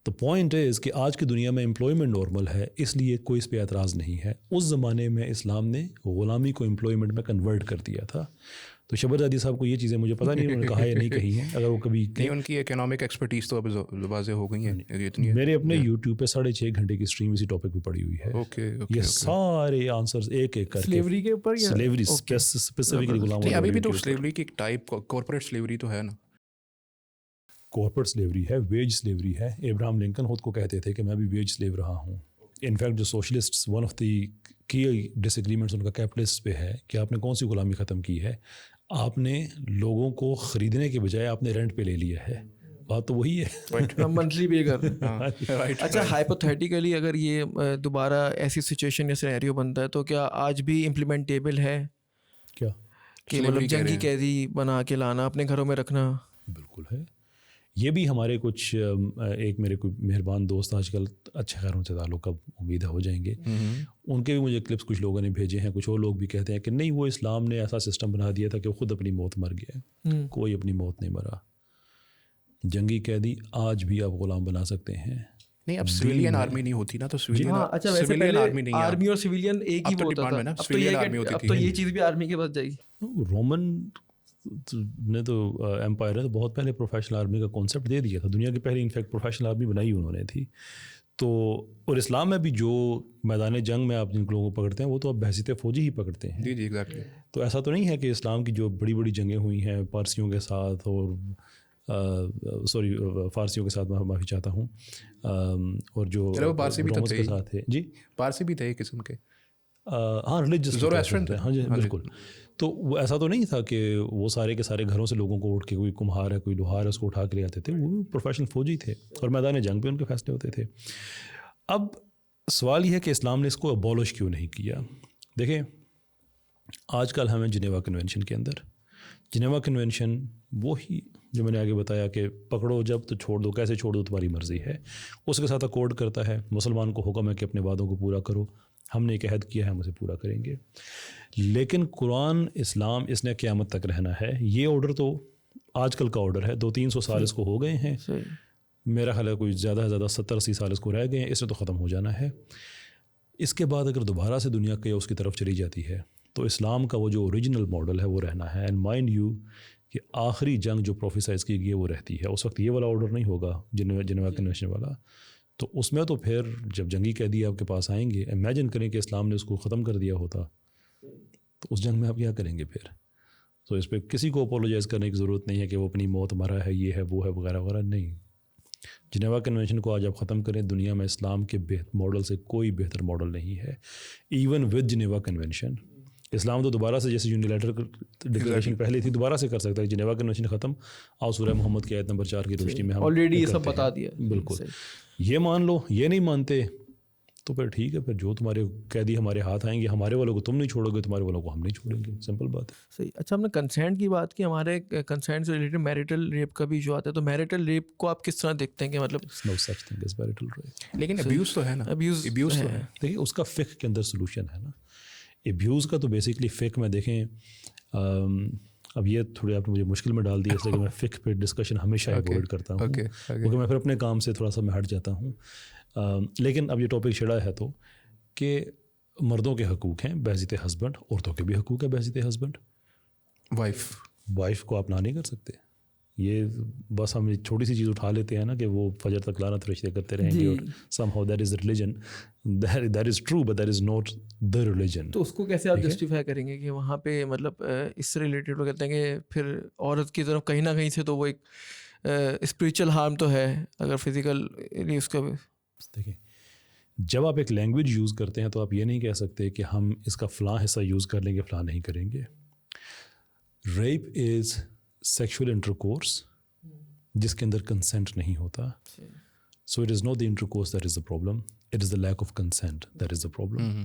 the point is کہ آج کی دنیا میں امپلائمنٹ نارمل ہے, اس لیے کوئی اس پہ اعتراض نہیں ہے. اس زمانے میں اسلام نے غلامی کو امپلائمنٹ میں کنورٹ کر دیا تھا. تو شبر زادی صاحب کو یہ چیزیں مجھے پتہ نہیں انہوں نے کہا یا نہیں کہی ہیں, اگر وہ کبھی نہیں ان کی اکنامک ایکسپرٹیز تو اب واضح ہو گئی ہیں اتنی. میرے اپنے یوٹیوب پہ 6.5 گھنٹے کی اسٹریم اسی ٹاپک پہ پڑی ہوئی ہے. یہ سارے آنسرز ایک ایک کر کے سلیوری کے اوپر, سلیوری اسپیسیفکلی غلاموں. ابھی بھی تو سلیوری کی ایک ٹائپ کارپوریٹ سلیوری تو ہے نا. کارپوریٹ سلیوری ہے, ویج سلیوری ہے. ابراہم لنکن خود کو کہتے تھے کہ میں بھی ویج سلیو رہا ہوں. انفیکٹ جو سوشلسٹ ون آف دی کی ڈس ایگریمنٹس ان کا کیپٹلسٹ پہ ہے کہ آپ نے کون سی غلامی ختم کی ہے, آپ نے لوگوں کو خریدنے کے بجائے آپ نے رینٹ پہ لے لیا ہے. بات تو وہی ہے, منتھلی پے کر رہے ہیں. اچھا ہائپوتھیٹیکلی اگر یہ دوبارہ ایسی سچویشن یا سینیریو بنتا ہے تو کیا آج بھی امپلیمنٹیبل ہے کیا کہ مطلب جنگی قیدی بنا کے لانا اپنے گھروں میں رکھنا؟ بالکل ہے. یہ بھی ہمارے کچھ ایک میرے کوئی مہربان دوست آج کل اچھے خیروں سے تعلق اب امید ہو جائیں گے, ان کے بھی مجھے کلپس کچھ لوگوں نے بھیجے ہیں. کچھ اور لوگ بھی کہتے ہیں کہ نہیں وہ اسلام نے ایسا سسٹم بنا دیا تھا کہ وہ خود اپنی موت مر گیا. کوئی اپنی موت نہیں مرا. جنگی قیدی آج بھی آپ غلام بنا سکتے ہیں. نہیں اب سویلین آرمی نہیں ہوتی نا, تو سویلین آرمی نہیں, آرمی اور سویلین ایک ہی ہوتا تھا. اب تو یہ چیز بھی آرمی کے پاس جائے گی. رومن نے تو ایمپائر ہے تو بہت پہلے پروفیشنل آرمی کا کانسیپٹ دے دیا تھا. دنیا کی پہلی انفیکٹ پروفیشنل آرمی بنائی انہوں نے تھی. تو اور اسلام میں بھی جو میدان جنگ میں آپ جن لوگوں کو پکڑتے ہیں وہ تو اب بحیثیت فوجی ہی پکڑتے ہیں. جی ایگزیکٹلی. تو ایسا تو نہیں ہے کہ اسلام کی جو بڑی بڑی جنگیں ہوئی ہیں پارسیوں کے ساتھ اور فارسیوں کے ساتھ میں معافی چاہتا ہوں, اور جو رومنس کے ساتھ تھے. جی پارسی بھی تھے ایک قسم کے. ہاں ریلیجس تھے. ہاں جی بالکل. تو وہ ایسا تو نہیں تھا کہ وہ سارے کے سارے گھروں سے لوگوں کو اٹھ کے کوئی کمہار ہے کوئی لوہار ہے اس کو اٹھا کے لے آتے تھے. وہ پروفیشنل فوجی تھے اور میدان جنگ پہ ان کے فیصلے ہوتے تھے. اب سوال یہ ہے کہ اسلام نے اس کو ابولش کیوں نہیں کیا. دیکھیں آج کل ہمیں جنیوا کنونشن کے اندر, جنیوا کنونشن وہی جو میں نے آگے بتایا کہ پکڑو جب تو چھوڑ دو, کیسے چھوڑ دو تمہاری مرضی ہے, اس کے ساتھ اکارڈ کرتا ہے. مسلمان کو حکم ہے کہ اپنے وعدوں کو پورا کرو, ہم نے ایک عہد کیا ہے ہم اسے پورا کریں گے. لیکن قرآن اسلام اس نے قیامت تک رہنا ہے. یہ آرڈر تو آج کل کا آرڈر ہے, 200-300 سال اس کو ہو گئے ہیں. میرا خیال ہے کوئی زیادہ سے زیادہ 70-80 سال اس کو رہ گئے ہیں, اس نے تو ختم ہو جانا ہے. اس کے بعد اگر دوبارہ سے دنیا کے اس کی طرف چلی جاتی ہے تو اسلام کا وہ جو اوریجنل ماڈل ہے وہ رہنا ہے. اینڈ مائنڈ یو کہ آخری جنگ جو پروفیسائز کی گئی ہے وہ رہتی ہے. اس وقت یہ والا آرڈر نہیں ہوگا جنیوا کنونشن والا. تو اس میں تو پھر جب جنگی قیدی آپ کے پاس آئیں گے, امیجن کریں کہ اسلام نے اس کو ختم کر دیا ہوتا تو اس جنگ میں آپ کیا کریں گے پھر. تو اس پہ کسی کو اپولوجائز کرنے کی ضرورت نہیں ہے کہ وہ اپنی موت مرا ہے, یہ ہے وہ ہے وغیرہ وغیرہ. نہیں, جنیوا کنونشن کو آج آپ ختم کریں, دنیا میں اسلام کے ماڈل سے کوئی بہتر ماڈل نہیں ہے. ایون ود جنیوا کنونشن اسلام تو دوبارہ سے جیسے یونیلیٹر ڈکلیریشن پہلے تھی دوبارہ سے کر سکتا ہے. جنیوا کنونشن ختم, آؤ سورہ محمد کی آیت نمبر 4 کی روشنی میں ہم آلریڈی یہ سب بتا دیا. بالکل, یہ مان لو. یہ نہیں مانتے تو پھر ٹھیک ہے, پھر جو تمہارے قیدی ہمارے ہاتھ آئیں گے, ہمارے والوں کو تم نہیں چھوڑو گے, تمہارے والوں کو ہم نہیں چھوڑیں گے. سمپل بات ہے. صحیح. اچھا ہم نے کنسینٹ کی بات کی, ہمارے کنسینٹ سے ریلیٹڈ میریٹل ریپ کا بھی ایشو آتا ہے. تو میریٹل ریپ کو آپ کس طرح دیکھتے ہیں کہ مطلب no such thing as marital rape, لیکن ابیوز تو ہے نا, ابیوز تو ہے. دیکھیے اس کا فقہ کے اندر سولوشن ہے نا. ابیوز کا تو بیسکلی فقہ میں دیکھیں, اب یہ تھوڑی آپ نے مجھے مشکل میں ڈال دیا, اس لیے کہ میں فقہ پہ ڈسکشن ہمیشہ اوائڈ کرتا ہوں کیونکہ میں پھر اپنے کام سے تھوڑا سا میں ہٹ جاتا ہوں. لیکن اب یہ ٹاپک چھڑا ہے تو کہ مردوں کے حقوق ہیں بحیثیت ہسبینڈ, عورتوں کے بھی حقوق ہے بحیثیت ہسبینڈ. وائف کو آپ نہ نہیں کر سکتے. یہ بس ہم چھوٹی سی چیز اٹھا لیتے ہیں نا کہ وہ فجر تک لعنت رشتے کرتے رہیں گے اور somehow that is religion, that is true but that is not the religion. تو اس کو کیسے آپ جسٹیفائی کریں گے کہ وہاں پہ مطلب اس سے ریلیٹڈ وہ کہتے ہیں کہ پھر عورت کی طرف کہیں نہ کہیں سے تو وہ ایک اسپریچل ہارم تو ہے اگر فزیکل اس کا. دیکھیں جب آپ ایک لینگویج یوز کرتے ہیں تو آپ یہ نہیں کہہ سکتے کہ ہم اس کا فلاں حصہ یوز کر لیں گے فلاں نہیں کریں گے. ریپ از سیکشول انٹر کورس جس کے اندر کنسنٹ نہیں ہوتا. So it is not the intercourse that is the problem, it is the lack of consent that is the problem.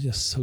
just so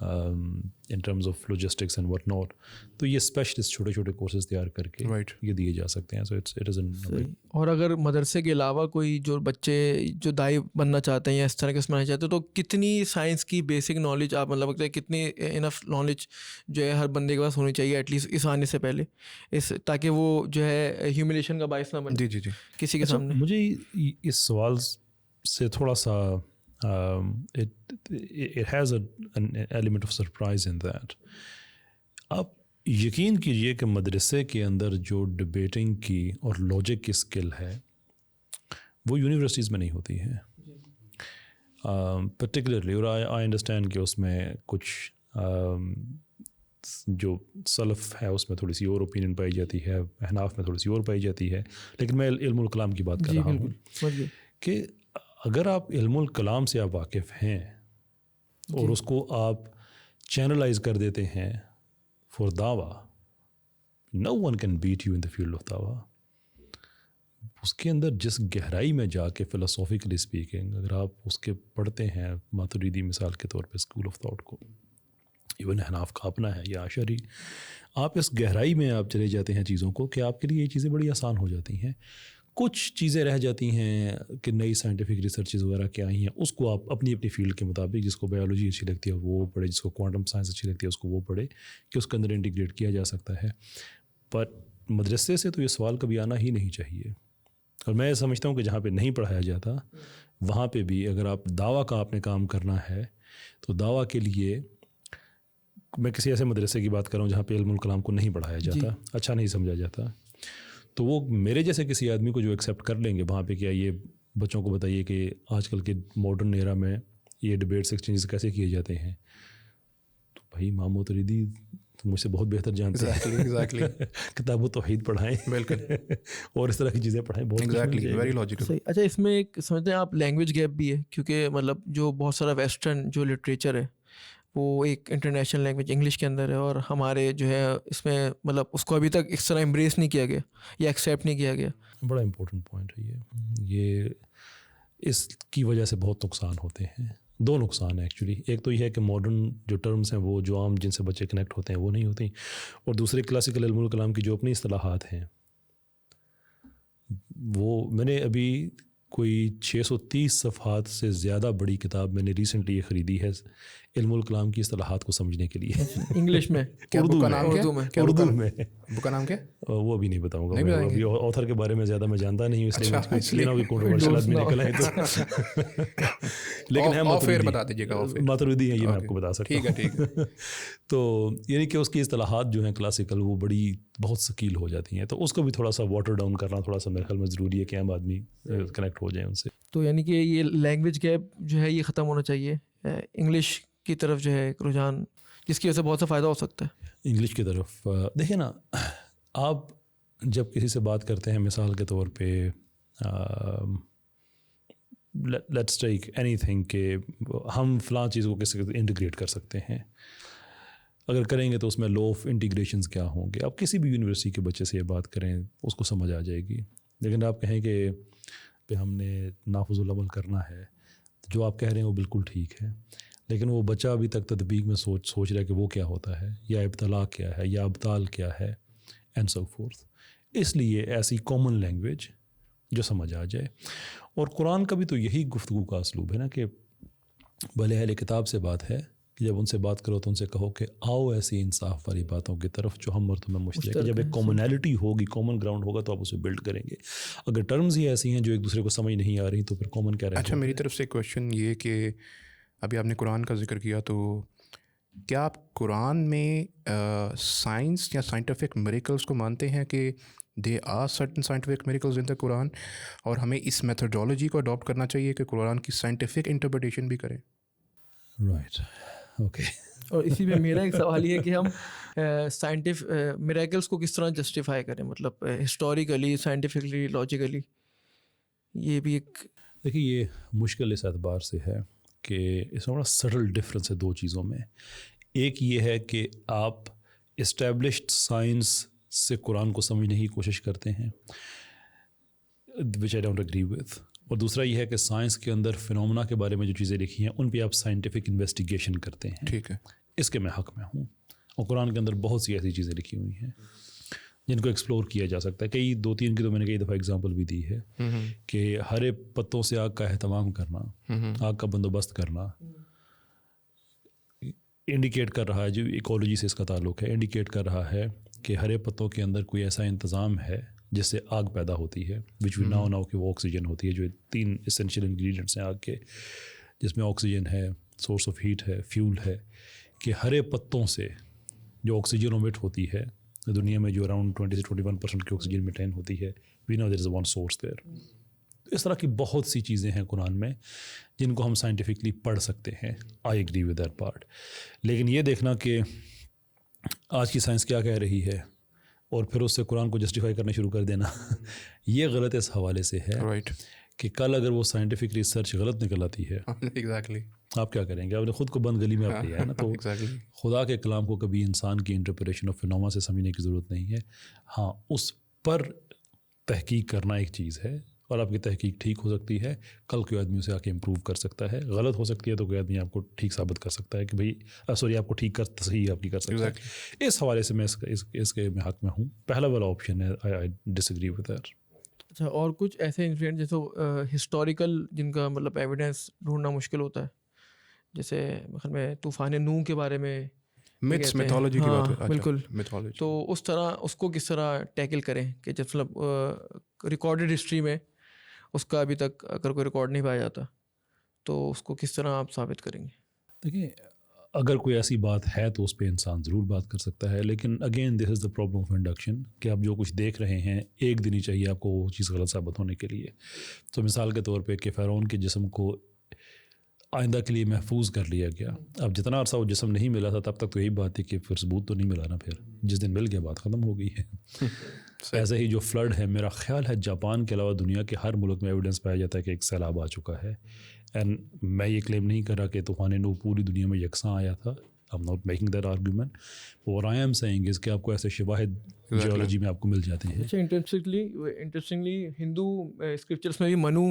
in terms of logistics and what not. تو یہ specialist چھوٹے چھوٹے courses تیار کر کے یہ دیے جا سکتے ہیں. So it is. اور اگر مدرسے کے علاوہ کوئی جو بچے جو دائی بننا چاہتے ہیں یا اس طرح کے اس میں آنا چاہتے ہیں تو کتنی سائنس کی بیسک نالج آپ مطلب کتنی انف نالج جو ہے ہر بندے کے پاس ہونی چاہیے ایٹ لیسٹ اس آنے سے پہلے, اس تاکہ وہ جو ہے ہیوملیشن کا باعث نہ بنے جی کسی کے سامنے. مجھے اس سوال سے تھوڑا سا it has an element of surprise in that. آپ یقین کیجئے کہ مدرسے کے اندر جو ڈبیٹنگ کی اور لاجک کی اسکل ہے وہ یونیورسٹیز میں نہیں ہوتی ہے پرٹیکولرلی. اور آئی انڈرسٹینڈ کہ اس میں کچھ جو سلف ہے اس میں تھوڑی سی اور اوپینین پائی جاتی ہے, احناف میں تھوڑی سی اور پائی جاتی ہے, لیکن میں علم الکلام کی بات کر رہا ہوں کہ اگر آپ علم الکلام سے آپ واقف ہیں اور اس کو آپ چینلائز کر دیتے ہیں فار دعویٰ, no one can beat you in the field of دعویٰ. اس کے اندر جس گہرائی میں جا کے فلسافیکلی اسپیکنگ اگر آپ اس کے پڑھتے ہیں ماتریدی مثال کے طور پہ اسکول آف تھاٹ کو, ایون احناف کا اپنا ہے یا عشری, آپ اس گہرائی میں آپ چلے جاتے ہیں چیزوں کو کہ آپ کے لیے یہ چیزیں بڑی آسان ہو جاتی ہیں. کچھ چیزیں رہ جاتی ہیں کہ نئی سائنٹیفک ریسرچز وغیرہ کیا آئی ہیں, اس کو آپ اپنی اپنی فیلڈ کے مطابق, جس کو بایولوجی اچھی لگتی ہے وہ پڑھے, جس کو کوانٹم سائنس اچھی لگتی ہے اس کو وہ پڑھے کہ اس کے اندر انٹیگریٹ کیا جا سکتا ہے. پر مدرسے سے تو یہ سوال کبھی آنا ہی نہیں چاہیے. اور میں سمجھتا ہوں کہ جہاں پہ نہیں پڑھایا جاتا وہاں پہ بھی اگر آپ دعویٰ کا آپ نے کام کرنا ہے تو دعویٰ کے لیے, میں کسی ایسے مدرسے کی بات کر رہا ہوں جہاں پہ علم الکلام کو نہیں پڑھایا جاتا, اچھا نہیں سمجھا جاتا, تو وہ میرے جیسے کسی آدمی کو جو ایکسیپٹ کر لیں گے وہاں پہ کیا یہ بچوں کو بتائیے کہ آج کل کے ماڈرن ایرا میں یہ ڈبیٹس ایکسچینجز کیسے کیے جاتے ہیں, تو بھائی امام ماتریدی مجھ سے بہت بہتر جانتے ہیں, کتاب و توحید پڑھائیں بالکل اور اس طرح کی چیزیں پڑھائیں, بہت ویری لاجیکل. اچھا اس میں ایک سمجھتے ہیں آپ لینگویج گیپ بھی ہے, کیونکہ مطلب جو بہت سارا ویسٹرن جو لٹریچر ہے وہ ایک انٹرنیشنل لینگویج انگلش کے اندر ہے, اور ہمارے جو ہے اس میں مطلب اس کو ابھی تک اس طرح امبریس نہیں کیا گیا یا ایکسیپٹ نہیں کیا گیا. بڑا امپورٹنٹ پوائنٹ ہے یہ اس کی وجہ سے بہت نقصان ہوتے ہیں. دو نقصان ہیں ایکچولی. ایک تو یہ ہے کہ ماڈرن جو ٹرمز ہیں وہ جو عام جن سے بچے کنیکٹ ہوتے ہیں وہ نہیں ہوتی, اور دوسرے کلاسیکل علم الکلام کی جو اپنی اصطلاحات ہیں وہ میں نے ابھی کوئی 630 صفحات سے زیادہ بڑی کتاب میں نے ریسنٹلی یہ خریدی ہے علم الکلام کی اصطلاحات کو سمجھنے کے لیے انگلش میں. اردو میں بک کا نام کیا؟ وہ ابھی نہیں بتاؤں گا, ابھی آتھر کے بارے میں زیادہ میں جانتا نہیں ہوں, اس لیے کوئی کنٹروورشل آدمی نکل آئے تو, لیکن ہے بتا دیجیے گا ماتریدی ہے, یہ میں آپ کو بتا سکتا ہوں. ٹھیک ہے. تو یعنی کہ اس کی اصطلاحات جو ہیں کلاسیکل وہ بڑی بہت ثقیل ہو جاتی ہیں, تو اس کو بھی تھوڑا سا واٹر ڈاؤن کرنا تھوڑا سا میرے خیال میں ضروری ہے کہ عام آدمی کنیکٹ ہو جائیں ان سے. تو یعنی کہ یہ لینگویج گیپ جو ہے یہ ختم ہونا چاہیے, انگلش کی طرف جو ہے ایک رجحان جس کی وجہ سے بہت سا فائدہ ہو سکتا ہے. انگلش کی طرف دیکھیں نا, آپ جب کسی سے بات کرتے ہیں مثال کے طور پہ لیٹس ٹیک اینی تھنگ کہ ہم فلاں چیز کو کس انٹیگریٹ کر سکتے ہیں, اگر کریں گے تو اس میں لا آف انٹیگریشنز کیا ہوں گے. آپ کسی بھی یونیورسٹی کے بچے سے یہ بات کریں اس کو سمجھ آ جائے گی, لیکن آپ کہیں کہ ہم نے نافذ العمل کرنا ہے, جو آپ کہہ رہے ہیں وہ بالکل ٹھیک ہے, لیکن وہ بچہ ابھی تک تطبیق میں سوچ رہا ہے کہ وہ کیا ہوتا ہے, یا ابتلا کیا ہے, یا ابطال کیا ہے, اینڈ سو فورتھ. اس لیے ایسی کامن لینگویج جو سمجھ آ جائے. اور قرآن کا بھی تو یہی گفتگو کا اسلوب ہے نا کہ بھلے اہل کتاب سے بات ہے کہ جب ان سے بات کرو تو ان سے کہو کہ آؤ ایسی انصاف والی باتوں کی طرف جو ہم اور تمہیں مشترک ہے. جب ایک کامنالٹی ہوگی, کامن گراؤنڈ ہوگا تو آپ اسے بلڈ کریں گے. اگر ٹرمز ہی ایسی ہیں جو ایک دوسرے کو سمجھ نہیں آ رہی تو پھر کامن کیا رہے گا. اچھا, میری طرف سے کویشچن یہ کہ ابھی آپ نے قرآن کا ذکر کیا, تو کیا آپ قرآن میں سائنس یا سائنٹیفک میریکلز کو مانتے ہیں کہ they are certain scientific miracles in the Quran, اور ہمیں اس میتھڈالوجی کو اڈاپٹ کرنا چاہیے کہ قرآن کی سائنٹیفک انٹرپریٹیشن بھی کریں؟ Right, okay. اور اسی میں میرا ایک سوال یہ ہے کہ ہم سائنٹیفک میریکلس کو کس طرح جسٹیفائی کریں, مطلب ہسٹوریکلی, سائنٹیفکلی, لاجیکلی. یہ بھی ایک دیکھیے یہ مشکل اس اعتبار سے ہے کہ اس میں بڑا سٹل ڈفرینس ہے دو چیزوں میں. ایک یہ ہے کہ آپ اسٹیبلشڈ سائنس سے قرآن کو سمجھنے کی کوشش کرتے ہیں, وچ آئی ڈونٹ اگری وتھ, اور دوسرا یہ ہے کہ سائنس کے اندر فنومنا کے بارے میں جو چیزیں لکھی ہیں ان پہ آپ سائنٹیفک انویسٹیگیشن کرتے ہیں. ٹھیک ہے. اس کے میں حق میں ہوں. اور قرآن کے اندر بہت سی ایسی چیزیں لکھی ہوئی ہیں جن کو ایکسپلور کیا جا سکتا ہے. کئی 2-3 کی تو میں نے کئی دفعہ اگزامپل بھی دی ہے کہ ہرے پتوں سے آگ کا اہتمام کرنا, آگ کا بندوبست کرنا انڈیکیٹ کر رہا ہے, جو ایکولوجی سے اس کا تعلق ہے, انڈیکیٹ کر رہا ہے کہ ہرے پتوں کے اندر کوئی ایسا انتظام ہے جس سے آگ پیدا ہوتی ہے, وچ وی ناؤ کہ وہ آکسیجن ہوتی ہے, جو 3 اسینشیل انگریڈینٹس ہیں آگ کے, جس میں آکسیجن ہے, سورس آف ہیٹ ہے, فیول ہے, کہ ہرے پتوں سے جو آکسیجن اومٹ ہوتی ہے دنیا میں, جو اراؤنڈ 20 سے 21% کی آکسیجن میٹین ہوتی ہے, وی نو دیر از ون سورس دیر. اس طرح کی بہت سی چیزیں ہیں قرآن میں جن کو ہم سائنٹیفکلی پڑھ سکتے ہیں. I agree with that part. لیکن یہ دیکھنا کہ آج کی سائنس کیا کہہ رہی ہے اور پھر اس سے قرآن کو جسٹیفائی کرنا شروع کر دینا, یہ غلط اس حوالے سے ہے کہ کل اگر وہ سائنٹیفک ریسرچ غلط نکل آتی ہے, ایگزیکٹلی آپ کیا کریں گے؟ آپ نے خود کو بند گلی میں آپ لیا ہے نا. تو خدا کے کلام کو کبھی انسان کی انٹرپریشن آف فینوما سے سمجھنے کی ضرورت نہیں ہے. ہاں, اس پر تحقیق کرنا ایک چیز ہے, اور آپ کی تحقیق ٹھیک ہو سکتی ہے, کل کوئی آدمی اسے آ کے امپروو کر سکتا ہے. غلط ہو سکتی ہے تو کوئی آدمی آپ کو ٹھیک ثابت کر سکتا ہے کہ بھائی سوری, آپ کو ٹھیک کر صحیح آپ کی کر سکتا ہے. اس حوالے سے میں اس کے میں حق میں ہوں. پہلا والا آپشن ہے, آئی ڈس ایگری ود دیٹ. اچھا, اور کچھ ایسے انسیڈنٹ جیسے ہسٹوریکل جن کا مطلب ایویڈنس ڈھونڈنا مشکل ہوتا ہے, جیسے خیال میں طوفان نوح کے بارے میں متس میتھولوجی کی بات ہے. بالکل, میتھولوجی تو اس طرح اس کو کس طرح ٹیکل کریں کہ جب مطلب ریکارڈڈ ہسٹری میں اس کا ابھی تک اگر کوئی ریکارڈ نہیں پایا جاتا تو اس کو کس طرح آپ ثابت کریں گے؟ دیکھیے, اگر کوئی ایسی بات ہے تو اس پہ انسان ضرور بات کر سکتا ہے, لیکن again this is the problem of induction کہ آپ جو کچھ دیکھ رہے ہیں ایک دن ہی چاہیے آپ کو وہ چیز غلط ثابت ہونے کے لیے. تو مثال کے طور پہ کہ فرعون کے جسم کو آئندہ کے لیے محفوظ کر لیا گیا. اب جتنا عرصہ وہ جسم نہیں ملا تھا تب تک تو یہی بات تھی کہ پھر ثبوت تو نہیں ملا نا, پھر جس دن مل گیا بات ختم ہو گئی ہے. ایسے ہی جو فلڈ ہے, میرا خیال ہے جاپان کے علاوہ دنیا کے ہر ملک میں ایویڈنس پایا جاتا ہے کہ ایک سیلاب آ چکا ہے. اینڈ میں یہ کلیم نہیں کر رہا کہ طوفان نوح پوری دنیا میں یکساں آیا تھا. I'm not making that argument. What I am saying is کہ آپ کو ایسے شواہد جیولوجی میں آپ کو مل جاتے ہیں. اچھا, انٹرسٹنگلی ہندو اسکرپچرس میں بھی منو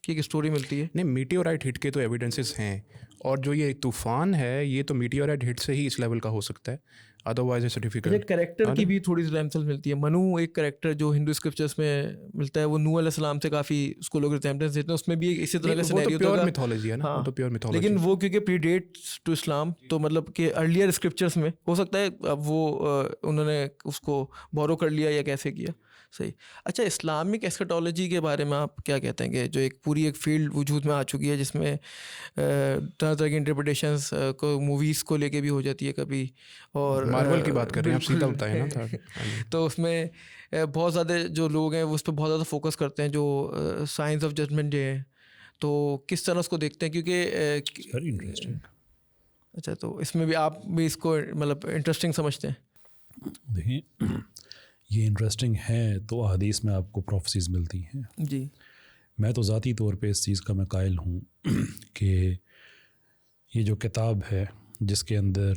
کی ایک اسٹوری ملتی ہے. نہیں, میٹیورائٹ ہٹ کے تو ایویڈنسز ہیں, اور جو یہ طوفان ہے یہ تو میٹیورائٹ ہٹ سے ہی اس لیول کا ہو سکتا ہے, ادروائز اٹس ڈیفیکلٹ. کریکٹر کی بھی تھوڑی سی ریفرنس ملتی ہے. منو ایک کریکٹر جو ہندو اسکرپچرس میں ملتا ہے, وہ نوح علیہ السلام سے کافی اس کو لوگ ریفرنس دیتے ہیں. اس میں بھی اسی طرح کا سینیریو تھا, پیور میتھولوجی ہے نا, وہ تو پیور میتھولوجی. لیکن وہ کیونکہ پری ڈیٹس ٹو اسلام, تو مطلب کہ ارلیئر اسکرپچرس میں ہو سکتا ہے اب وہ انہوں نے اس کو بورو کر لیا یا کیسے کیا. صحیح. اچھا, اسلامک ایسکیٹالوجی کے بارے میں آپ کیا کہتے ہیں کہ جو ایک پوری ایک فیلڈ وجود میں آ چکی ہے, جس میں طرح طرح کی انٹرپریٹیشنس کو موویز کو لے کے بھی ہو جاتی ہے کبھی, اور مارول کی بات کر رہے ہیں آپ, سیدھا بتائیں نا. تو اس میں بہت زیادہ جو لوگ ہیں وہ اس پہ بہت زیادہ فوکس کرتے ہیں, جو سائنس آف ججمنٹ جو ہے, تو کس طرح اس کو دیکھتے ہیں کیونکہ ویری انٹرسٹنگ. اچھا, تو اس میں بھی آپ بھی اس کو مطلب انٹرسٹنگ سمجھتے ہیں؟ دیکھیں, یہ انٹرسٹنگ ہے تو احادیث میں آپ کو پروفیسیز ملتی ہیں. جی, میں تو ذاتی طور پہ اس چیز کا میں قائل ہوں کہ یہ جو کتاب ہے جس کے اندر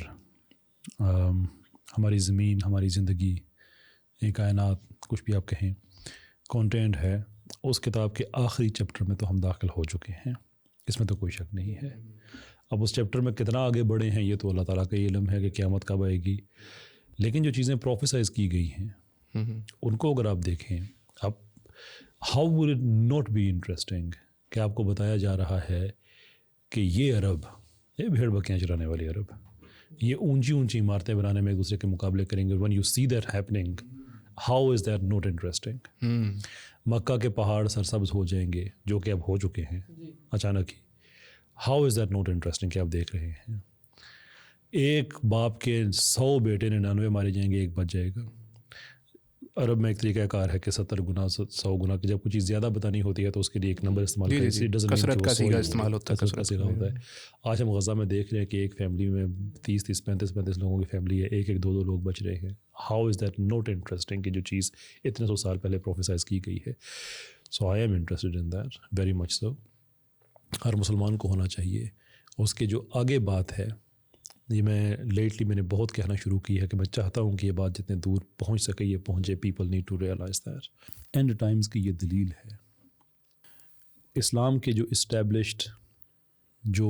ہماری زمین, ہماری زندگی, کائنات, کچھ بھی آپ کہیں, کانٹینٹ ہے, اس کتاب کے آخری چیپٹر میں تو ہم داخل ہو چکے ہیں, اس میں تو کوئی شک نہیں ہے. اب اس چیپٹر میں کتنا آگے بڑھے ہیں یہ تو اللہ تعالیٰ کا علم ہے کہ قیامت کب آئے گی. لیکن جو چیزیں پروفیسائز کی گئی ہیں ان کو اگر آپ دیکھیں, اب how will it not be interesting کہ آپ کو بتایا جا رہا ہے کہ یہ عرب, یہ بھیڑ بکریاں چرانے والی عرب, یہ اونچی اونچی عمارتیں بنانے میں ایک دوسرے کے مقابلے کریں گے. when you see that happening, how is that not interesting? مکہ کے پہاڑ سرسبز ہو جائیں گے جو کہ اب ہو چکے ہیں اچانک ہی. how is that not interesting کہ آپ دیکھ رہے ہیں. ایک باپ کے 100 بیٹے 99 مارے جائیں گے, ایک بچ جائے گا. عرب میں ایک طریقہ کار ہے کہ 70 گنا 100 گنا کی جب کچھ چیز زیادہ بتانی ہوتی ہے تو اس کے لیے ایک نمبر استعمال کرتے ہیں, کثرت کا صیغہ استعمال ہوتا ہے. کثرت کا صیغہ ہوتا ہے. آج ہم غزہ میں دیکھ رہے ہیں کہ ایک فیملی میں 30 35 لوگوں کی فیملی ہے, ایک 2 لوگ بچ رہے ہیں. How is that not interesting کہ جو چیز اتنے 100 سال پہلے پروفیسائز کی گئی ہے. So I am interested in that very much. So ہر مسلمان کو ہونا چاہیے. اس کے جو آگے بات ہے, یہ میں لیٹلی میں نے بہت کہنا شروع کی ہے کہ میں چاہتا ہوں کہ یہ بات جتنے دور پہنچ سکے یہ پہنچے. People need to realise that. End times کی یہ دلیل ہے. اسلام کے جو اسٹیبلشڈ جو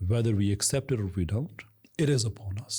whether we accept it or we don't, it is upon us.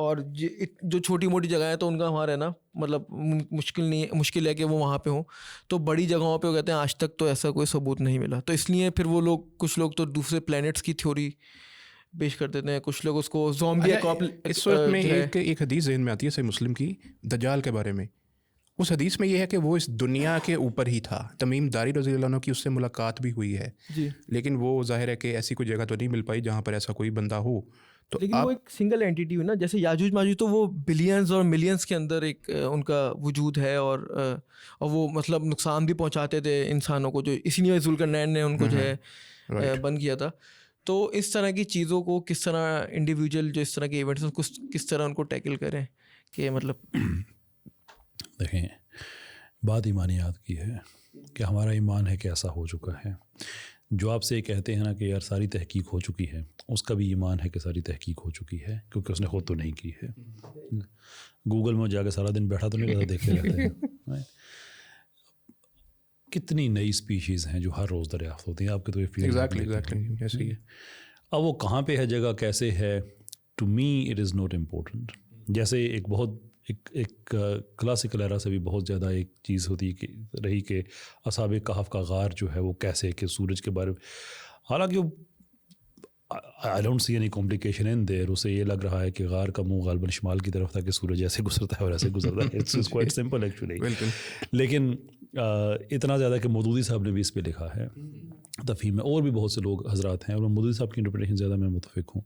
اور جو چھوٹی موٹی جگہ ہے تو ان کا وہاں رہنا مطلب مشکل ہے کہ وہ وہاں پہ ہوں. تو بڑی جگہوں پہ وہ کہتے ہیں آج تک تو ایسا کوئی ثبوت نہیں ملا. تو اس لیے پھر وہ لوگ کچھ لوگ تو دوسرے پلینٹس کی تھیوری پیش کر دیتے ہیں, کچھ لوگ اس کو زومبی اس وقت میں ایک حدیث ذہن میں آتی ہے صحیح مسلم کی دجال کے بارے میں. اس حدیث میں یہ ہے کہ وہ اس دنیا کے اوپر ہی تھا. تمیم داری رضی اللہ عنہ کی اس سے ملاقات بھی ہوئی ہے جی, لیکن وہ ظاہر ہے کہ ایسی کوئی جگہ تو نہیں مل پائی جہاں پر ایسا کوئی بندہ ہو. تو لیکن وہ ایک سنگل اینٹیٹی ہوئی نا, جیسے یاجوج ماجوج تو وہ بلینز اور ملینز کے اندر ایک ان کا وجود ہے, اور وہ مطلب نقصان بھی پہنچاتے تھے انسانوں کو, جو اسی لیے ذوالقرنین نے ان کو جو ہے بند کیا تھا. تو اس طرح کی چیزوں کو کس طرح انڈیویجول جو اس طرح کے ایونٹس ہیں کس طرح ان کو ٹیکل کریں کہ مطلب دیکھیں بات ایمانیات کی ہے کہ ہمارا ایمان ہے کہ ایسا ہو چکا ہے. جو آپ سے یہ کہتے ہیں نا کہ یار ساری تحقیق ہو چکی ہے, اس کا بھی ایمان ہے کہ ساری تحقیق ہو چکی ہے, کیونکہ اس نے خود تو نہیں کی ہے. گوگل میں جا کے سارا دن بیٹھا تو نہیں رہتا, دیکھتے رہتے ہیں. کتنی نئی اسپیشیز ہیں جو ہر روز دریافت ہوتی ہیں, آپ کے تو یہ فیل ایسے ہی ہے. اب وہ کہاں پہ ہے, جگہ کیسے ہے, to me it is not important. جیسے ایک بہت ایک کلاسیکل ایرا سے بھی بہت زیادہ ایک چیز ہوتی کہ رہی کہ اصحاب کہف کا غار جو ہے وہ کیسے کہ سورج کے بارے میں, حالانکہ I don't see any complication in there. اسے یہ لگ رہا ہے کہ غار کا منہ غالباً شمال کی طرف تھا کہ سورج ایسے گزرتا ہے اور ایسے گزرتا ہے. It's quite simple actually. لیکن اتنا زیادہ کہ مودودی صاحب نے بھی اس پہ لکھا ہے تفہیم میں, اور بھی بہت سے لوگ حضرات ہیں, اور مودودی صاحب کی انٹرپریٹیشن زیادہ میں متفق ہوں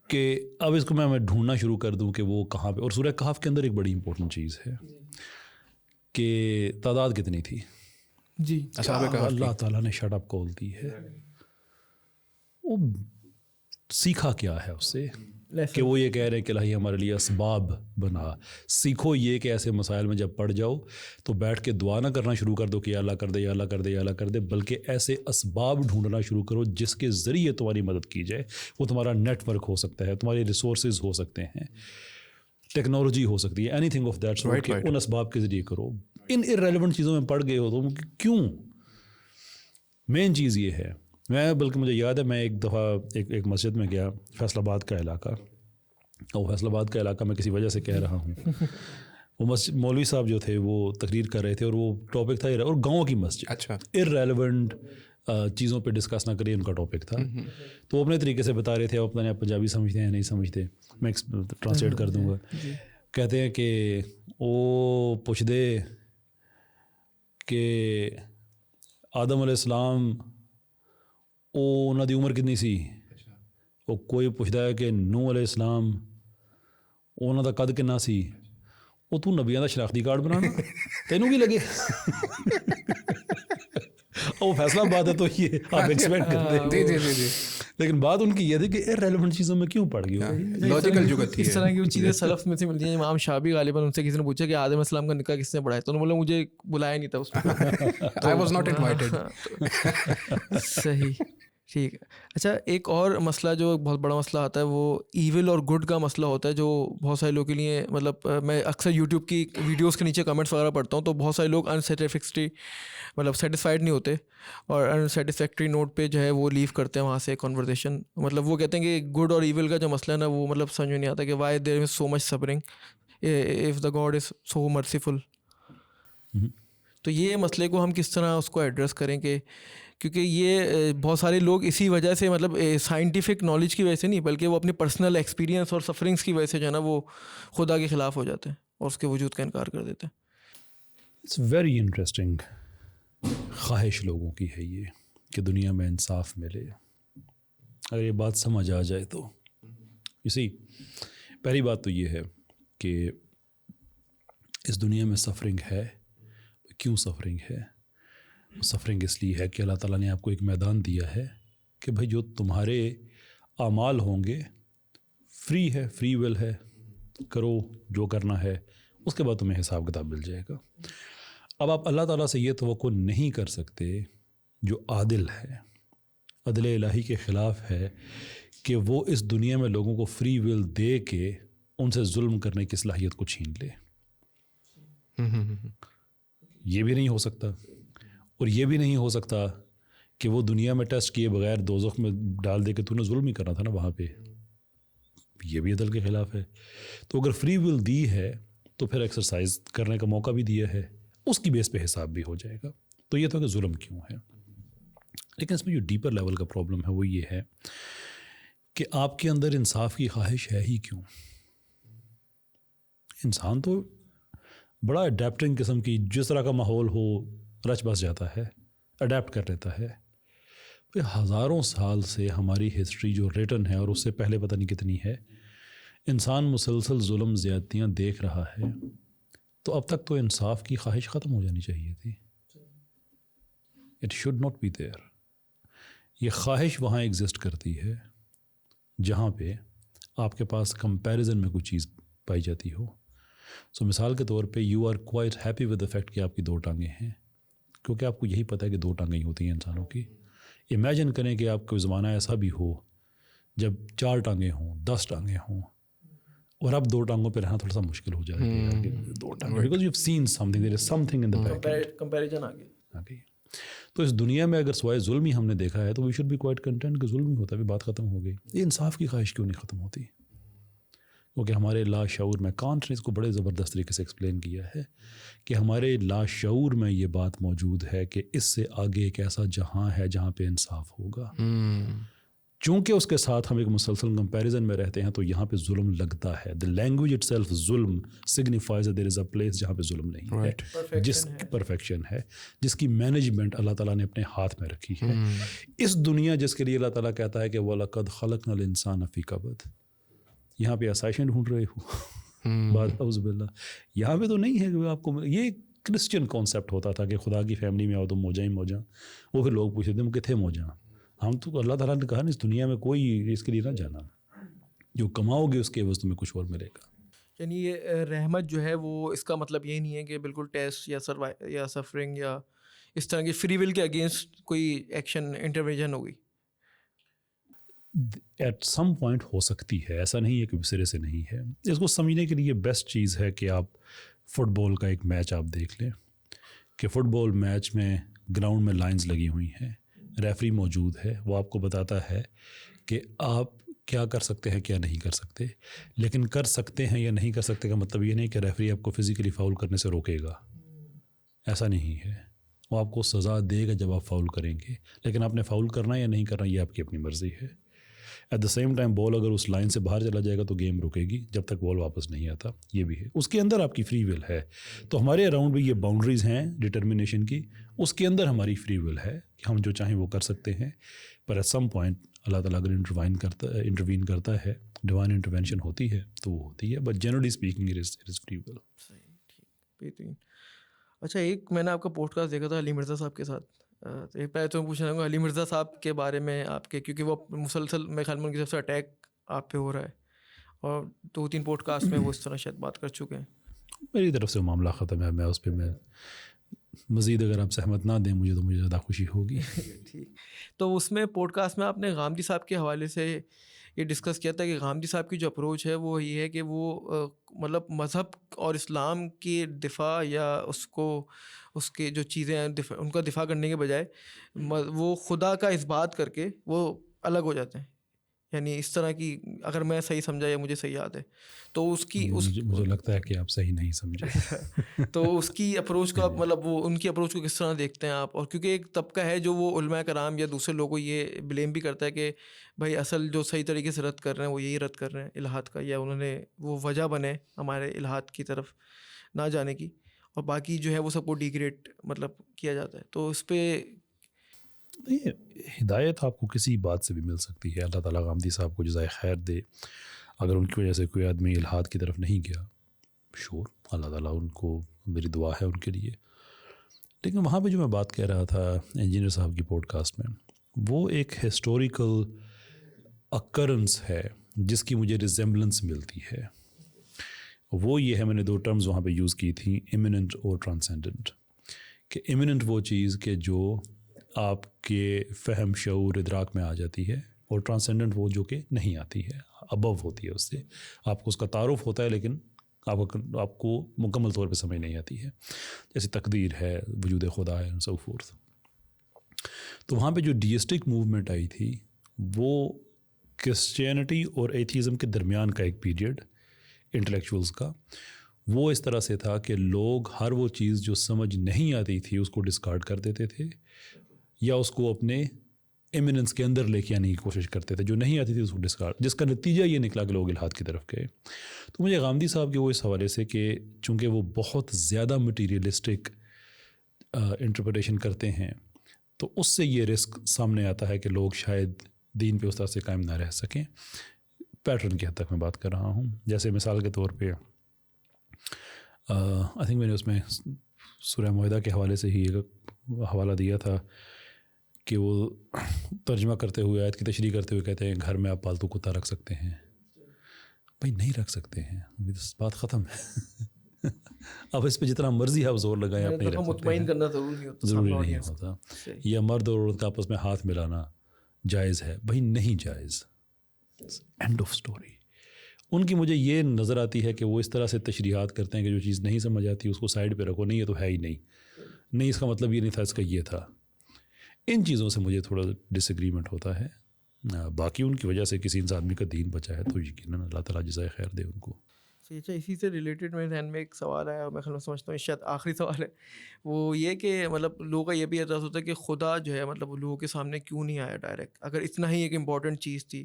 کہ اب اس کو میں ڈھونڈنا شروع کر دوں کہ وہ کہاں پہ. اور سورہ کہف کے اندر ایک بڑی امپورٹنٹ چیز ہے کہ تعداد کتنی تھی. جی, اللہ تعالیٰ نے شٹ اپ کال دی ہے. وہ سیکھا کیا ہے اس سے کہ وہ یہ کہہ رہے ہیں کہ الہی ہمارے لیے اسباب بنا. سیکھو یہ کہ ایسے مسائل میں جب پڑ جاؤ تو بیٹھ کے دعا نہ کرنا شروع کر دو کہ یا اللہ کر دے, یا اللہ کر دے, یا اللہ کر دے, بلکہ ایسے اسباب ڈھونڈنا شروع کرو جس کے ذریعے تمہاری مدد کی جائے. وہ تمہارا نیٹ ورک ہو سکتا ہے, تمہارے ریسورسز ہو سکتے ہیں, ٹیکنالوجی ہو سکتی ہے, any thing of that sort, کہ ان اسباب کے ذریعے کرو. ان ارریلیونٹ چیزوں میں پڑ گئے ہو تو کیوں. مین چیز یہ ہے, میں بلکہ مجھے یاد ہے میں ایک دفعہ ایک مسجد میں گیا, فیصل آباد کا علاقہ, اور فیصل آباد کا علاقہ میں کسی وجہ سے کہہ رہا ہوں. وہ مسجد مولوی صاحب جو تھے وہ تقریر کر رہے تھے, اور وہ ٹاپک تھا اور گاؤں کی مسجد. اچھا, ارریلیونٹ چیزوں پہ ڈسکس نہ کریے, ان کا ٹاپک تھا. تو وہ اپنے طریقے سے بتا رہے تھے, اپنا آپ پنجابی سمجھتے ہیں نہیں سمجھتے, میں ٹرانسلیٹ کر دوں گا. کہتے ہیں کہ وہ پوچھ دے کہ آدم علیہ السلام وہ انہوں دی عمر کتنی سی. وہ کوئی پوچھتا ہے کہ نوح علیہ السلام انہوں دا قد کنا سی. وہ تو نبیاں دا شناختی کارڈ بنانا تینوں کی لگے. وہ فیصلہ بات ہے تو یہ آپ ایکسپیکٹ کرتے ہیں, لیکن بات ان کی یہ تھی کہ ریلیونٹ چیزوں میں کیوں پڑ گئی. لاجیکل جگت تھی. اس طرح کی چیزیں سلف میں سے ملتی ہیں. امام شافعی غالباً ان سے کسی نے پوچھا کہ آدم السلام کا نکاح کس نے پڑھایا, تو انہوں نے بولا مجھے بلایا نہیں تھا اس میں, I was not invited. صحیح, ٹھیک ہے. اچھا, ایک اور مسئلہ جو بہت بڑا مسئلہ آتا ہے وہ ایول اور گڈ کا مسئلہ ہوتا ہے, جو بہت سارے لوگوں کے لیے مطلب میں اکثر یوٹیوب کی ویڈیوز کے نیچے کمنٹس وغیرہ پڑھتا ہوں, تو بہت سارے لوگ سیٹسفائڈ نہیں ہوتے اور انسیٹسفیکٹری نوٹ پہ جو ہے وہ لیو کرتے ہیں وہاں سے کنورسیشن. مطلب وہ کہتے ہیں کہ گڈ اور ایول کا جو مسئلہ ہے نا وہ مطلب سمجھ میں نہیں آتا کہ why there is so much suffering if the God is so merciful. تو یہ مسئلے کو ہم کس طرح اس کو ایڈریس کریں کہ کیونکہ یہ بہت سارے لوگ اسی وجہ سے مطلب سائنٹیفک نالج کی وجہ سے نہیں بلکہ وہ اپنی پرسنل ایکسپیرینس اور سفرنگس کی وجہ سے جو ہے نا وہ خدا کے خلاف ہو جاتے ہیں اور اس کے وجود کا انکار کر دیتے ہیں. It's very interesting. خواہش لوگوں کی ہے یہ کہ دنیا میں انصاف ملے. اگر یہ بات سمجھ آ جائے تو اسی پہلی بات تو یہ ہے کہ اس دنیا میں سفرنگ ہے. کیوں سفرنگ ہے؟ سفرنگ اس لیے ہے کہ اللہ تعالیٰ نے آپ کو ایک میدان دیا ہے کہ بھائی جو تمہارے اعمال ہوں گے فری ہے, فری ول ہے, کرو جو کرنا ہے, اس کے بعد تمہیں حساب کتاب مل جائے گا. اب آپ اللہ تعالیٰ سے یہ توقع نہیں کر سکتے جو عادل ہے, عدل الہی کے خلاف ہے, کہ وہ اس دنیا میں لوگوں کو فری ول دے کے ان سے ظلم کرنے کی صلاحیت کو چھین لے. یہ بھی نہیں ہو سکتا. اور یہ بھی نہیں ہو سکتا کہ وہ دنیا میں ٹیسٹ کیے بغیر دوزخ میں ڈال دے کہ تو نے ظلم ہی کرنا تھا نا وہاں پہ. یہ بھی عدل کے خلاف ہے. تو اگر فری ول دی ہے تو پھر ایکسرسائز کرنے کا موقع بھی دیا ہے, اس کی بیس پہ حساب بھی ہو جائے گا. تو یہ تو کہ ظلم کیوں ہے. لیکن اس میں جو ڈیپر لیول کا پرابلم ہے وہ یہ ہے کہ آپ کے اندر انصاف کی خواہش ہے ہی کیوں. انسان تو بڑا اڈیپٹنگ قسم کی, جس طرح کا ماحول ہو رچ بس جاتا ہے, اڈیپٹ کر لیتا ہے. ہزاروں سال سے ہماری ہسٹری جو ریٹن ہے اور اس سے پہلے پتہ نہیں کتنی ہے, انسان مسلسل ظلم زیادتیاں دیکھ رہا ہے. تو اب تک تو انصاف کی خواہش ختم ہو جانی چاہیے تھی. It should not be there. یہ خواہش وہاں ایگزسٹ کرتی ہے جہاں پہ آپ کے پاس کمپیریزن میں کوئی چیز پائی جاتی ہو. سو مثال کے طور پہ you are quite happy with the fact کہ آپ کی 2 ٹانگیں ہیں, کیونکہ آپ کو یہی پتہ ہے کہ 2 ٹانگیں ہی ہوتی ہیں انسانوں کی. امیجن کریں کہ آپ کو زمانہ ایسا بھی ہو جب 4 ٹانگیں ہوں, 10 ٹانگیں ہوں, اور اب 2 ٹانگوں پہ رہنا تھوڑا سا مشکل ہو جائے گا. 2 ٹانگیں because you have seen something, there is something in the back end. Comparison آ گئی. تو اس دنیا میں اگر سوائے ظلم ہی ہم نے دیکھا ہے تو we should be quite content کہ ظلم ہی ہوتا ہے, بات ختم ہو گئی. یہ انصاف کی خواہش کیوں نہیں ختم ہوتی؟ کیونکہ ہمارے لاشعور میں, کانٹ نے اس کو بڑے زبردست طریقے سے ایکسپلین کیا ہے کہ ہمارے لاشعور میں یہ بات موجود ہے کہ اس سے آگے ایک ایسا جہاں ہے جہاں پہ انصاف ہوگا. چونکہ اس کے ساتھ ہم ایک مسلسل کمپیریزن میں رہتے ہیں تو یہاں پہ ظلم لگتا ہے. دا لینگویج اٹ سیلف ظلم signifies there is a place جہاں پہ ظلم نہیں ہے, جس کی پرفیکشن ہے, جس کی مینجمنٹ اللہ تعالیٰ نے اپنے ہاتھ میں رکھی ہے. اس دنیا جس کے لیے اللہ تعالیٰ کہتا ہے کہ وَلَقَدْ خَلَقْنَا الْإِنسَانَ فِي كَبَدٍ, یہاں پہ آسائشیں ڈھونڈ رہے ہو. بات اعوذ باللہ, یہاں پہ تو نہیں ہے کہ آپ کو. یہ کرسچن کانسیپٹ ہوتا تھا کہ خدا کی فیملی میں آؤ تو موجاں ہی موجاں. وہ پھر لوگ پوچھتے تھے کتنے موجاں. ہم تو اللہ تعالیٰ نے کہا نا اس دنیا میں کوئی اس کے لیے نہ جانا, جو کماؤ گے اس کے عوض تمہیں کچھ اور ملے گا. یعنی یہ رحمت جو ہے وہ اس کا مطلب یہ نہیں ہے کہ بالکل ٹیسٹ یا سفرنگ یا اس طرح کی فری ول کے اگینسٹ کوئی ایکشن انٹروینشن ہوگی. ایٹ سم پوائنٹ ہو سکتی ہے, ایسا نہیں ہے کہ سرے سے نہیں ہے. اس کو سمجھنے کے لیے بیسٹ چیز ہے کہ آپ فٹ بال کا ایک میچ آپ دیکھ لیں کہ فٹ بال میچ میں گراؤنڈ میں لائنز لگی ہوئی ہیں, ریفری موجود ہے, وہ آپ کو بتاتا ہے کہ آپ کیا کر سکتے ہیں کیا نہیں کر سکتے. لیکن کر سکتے ہیں یا نہیں کر سکتے کا مطلب یہ نہیں کہ ریفری آپ کو فزیکلی فاؤل کرنے سے روکے گا, ایسا نہیں ہے. وہ آپ کو سزا دے گا جب آپ فاؤل کریں گے, لیکن آپ نے فاؤل کرنا یا نہیں کرنا یہ آپ کی اپنی مرضی ہے. ایٹ دا سیم ٹائم بال اگر اس لائن سے باہر چلا جائے گا تو گیم رکے گی جب تک بال واپس نہیں آتا, یہ بھی ہے. اس کے اندر آپ کی فری ول ہے. تو ہمارے اراؤنڈ بھی یہ باؤنڈریز ہیں ڈٹرمنیشن کی, اس کے اندر ہماری فری ول ہے کہ ہم جو چاہیں وہ کر سکتے ہیں. پر ایٹ سم پوائنٹ اللہ تعالیٰ اگر انٹروین کرتا ہے, ڈیوائن انٹروینشن ہوتی ہے تو وہ ہوتی ہے. But generally speaking it is free will. بہترین. اچھا, ایک میں نے آپ کا پوڈ کاسٹ دیکھا تھا علی مرزا صاحب کے ساتھ. ایک پہلے تو میں پوچھنا چاہوں گا علی مرزا صاحب کے بارے میں آپ کے, کیونکہ وہ مسلسل میں خیال میں ان کی طرف سے اٹیک آپ پہ ہو رہا ہے اور 2-3 پوڈ کاسٹ میں وہ اس طرح شاید بات کر چکے ہیں. میری طرف سے معاملہ ختم ہے. میں اس پہ مزید اگر آپ سہمت نہ دیں مجھے تو مجھے زیادہ خوشی ہوگی. ٹھیک. تو اس میں پوڈ کاسٹ میں آپ نے غامدی صاحب کے حوالے سے یہ ڈسکس کیا تھا کہ غامدی صاحب کی جو اپروچ ہے وہ یہ ہے کہ وہ مطلب مذہب اور اسلام کی دفاع یا اس کے جو چیزیں ہیں ان کا دفاع کرنے کے بجائے وہ خدا کا اثبات کر کے وہ الگ ہو جاتے ہیں. یعنی اس طرح کی, اگر میں صحیح سمجھا یا مجھے صحیح یاد ہے تو اس کی مجھے لگتا ہے کہ آپ صحیح نہیں سمجھے. تو اس کی اپروچ کو آپ مطلب وہ ان کی اپروچ کو کس طرح دیکھتے ہیں آپ؟ اور کیونکہ ایک طبقہ ہے جو وہ علماء کرام یا دوسرے لوگوں کو یہ بلیم بھی کرتا ہے کہ بھائی اصل جو صحیح طریقے سے رد کر رہے ہیں وہ یہی رد کر رہے ہیں الہاد کا, یا انہوں نے وہ وجہ بنے ہمارے الہاد کی طرف نہ جانے کی, اور باقی جو ہے وہ سب کو ڈیگریڈ مطلب کیا جاتا ہے. تو اس پہ ہدایت آپ کو کسی بات سے بھی مل سکتی ہے. اللہ تعالیٰ غامدی صاحب کو جزائے خیر دے. اگر ان کی وجہ سے کوئی آدمی الہاد کی طرف نہیں گیا, شور اللہ تعالیٰ ان کو, میری دعا ہے ان کے لیے. لیکن وہاں پہ جو میں بات کہہ رہا تھا انجینئر صاحب کی پوڈ کاسٹ میں, وہ ایک ہسٹوریکل اکرنس ہے جس کی مجھے ریزمبلنس ملتی ہے. وہ یہ ہے, میں نے 2 ٹرمز وہاں پہ یوز کی تھیں, ایمیننٹ اور ٹرانسینڈنٹ. کہ ایمیننٹ وہ چیز کہ جو آپ کے فہم شعور ادراک میں آ جاتی ہے, اور ٹرانسینڈنٹ وہ جو کہ نہیں آتی ہے, ابو ہوتی ہے, اس سے آپ کو اس کا تعارف ہوتا ہے لیکن آپ کو مکمل طور پہ سمجھ نہیں آتی ہے. جیسے تقدیر ہے, وجود خدا ہے, سو فورتھ. تو وہاں پہ جو ڈیسٹک موومنٹ آئی تھی وہ کرسچینٹی اور ایتھیزم کے درمیان کا ایک پیریڈ انٹلیکچوئلس کا، وہ اس طرح سے تھا کہ لوگ ہر وہ چیز جو سمجھ نہیں آتی تھی اس کو ڈسکارڈ کر دیتے تھے یا اس کو اپنے ایمیننس کے اندر لے کے آنے کی کوشش کرتے تھے، جو نہیں آتی تھی اس کو ڈسکارڈ، جس کا نتیجہ یہ نکلا کہ لوگ الحاد کی طرف گئے۔ تو مجھے غامدی صاحب کے وہ اس حوالے سے کہ چونکہ وہ بہت زیادہ مٹیریلسٹک انٹرپریٹیشن کرتے ہیں تو اس سے یہ رسک سامنے آتا ہے کہ لوگ شاید دین پہ اس طرح سے قائم نہ رہ سکیں۔ پیٹرن کی حد تک میں بات کر رہا ہوں، جیسے مثال کے طور پہ آئی تھنک میں نے اس میں سورہ معاہدہ کے حوالے سے ہی ایک حوالہ دیا تھا کہ وہ ترجمہ کرتے ہوئے، آیت کی تشریح کرتے ہوئے کہتے ہیں گھر میں آپ پالتو کتا رکھ سکتے ہیں۔ بھائی نہیں رکھ سکتے ہیں، بات ختم ہے۔ اب اس پہ جتنا مرضی آپ زور لگائیں آپ نہیں رکھ سکتے، مطمئن کرنا ضروری نہیں ہوتا، یا مرد اور عورت کا آپس میں ہاتھ ملانا جائز ہے، بھائی نہیں جائز، اینڈ آف سٹوری۔ ان کی مجھے یہ نظر آتی ہے کہ وہ اس طرح سے تشریحات کرتے ہیں کہ جو چیز نہیں سمجھ آتی اس کو سائڈ پہ رکھو، نہیں یہ تو ہے ہی نہیں اس کا مطلب یہ نہیں تھا، اس کا یہ تھا۔ ان چیزوں سے مجھے تھوڑا ڈس ایگریمنٹ ہوتا ہے۔ باقی ان کی وجہ سے کسی انسان آدمی کا دین بچا ہے تو یقیناً اللہ تعالیٰ جزائے خیر دے ان کو۔ اچھا، اسی سے ریلیٹڈ میرے ذہن میں ایک سوال ہے اور میں سمجھتا ہوں شاید آخری سوال ہے، وہ یہ کہ مطلب لوگوں کا یہ بھی اعتراض ہوتا ہے کہ خدا جو ہے مطلب لوگوں کے سامنے کیوں نہیں آیا ڈائریکٹ، اگر اتنا ہی ایک امپورٹنٹ چیز تھی،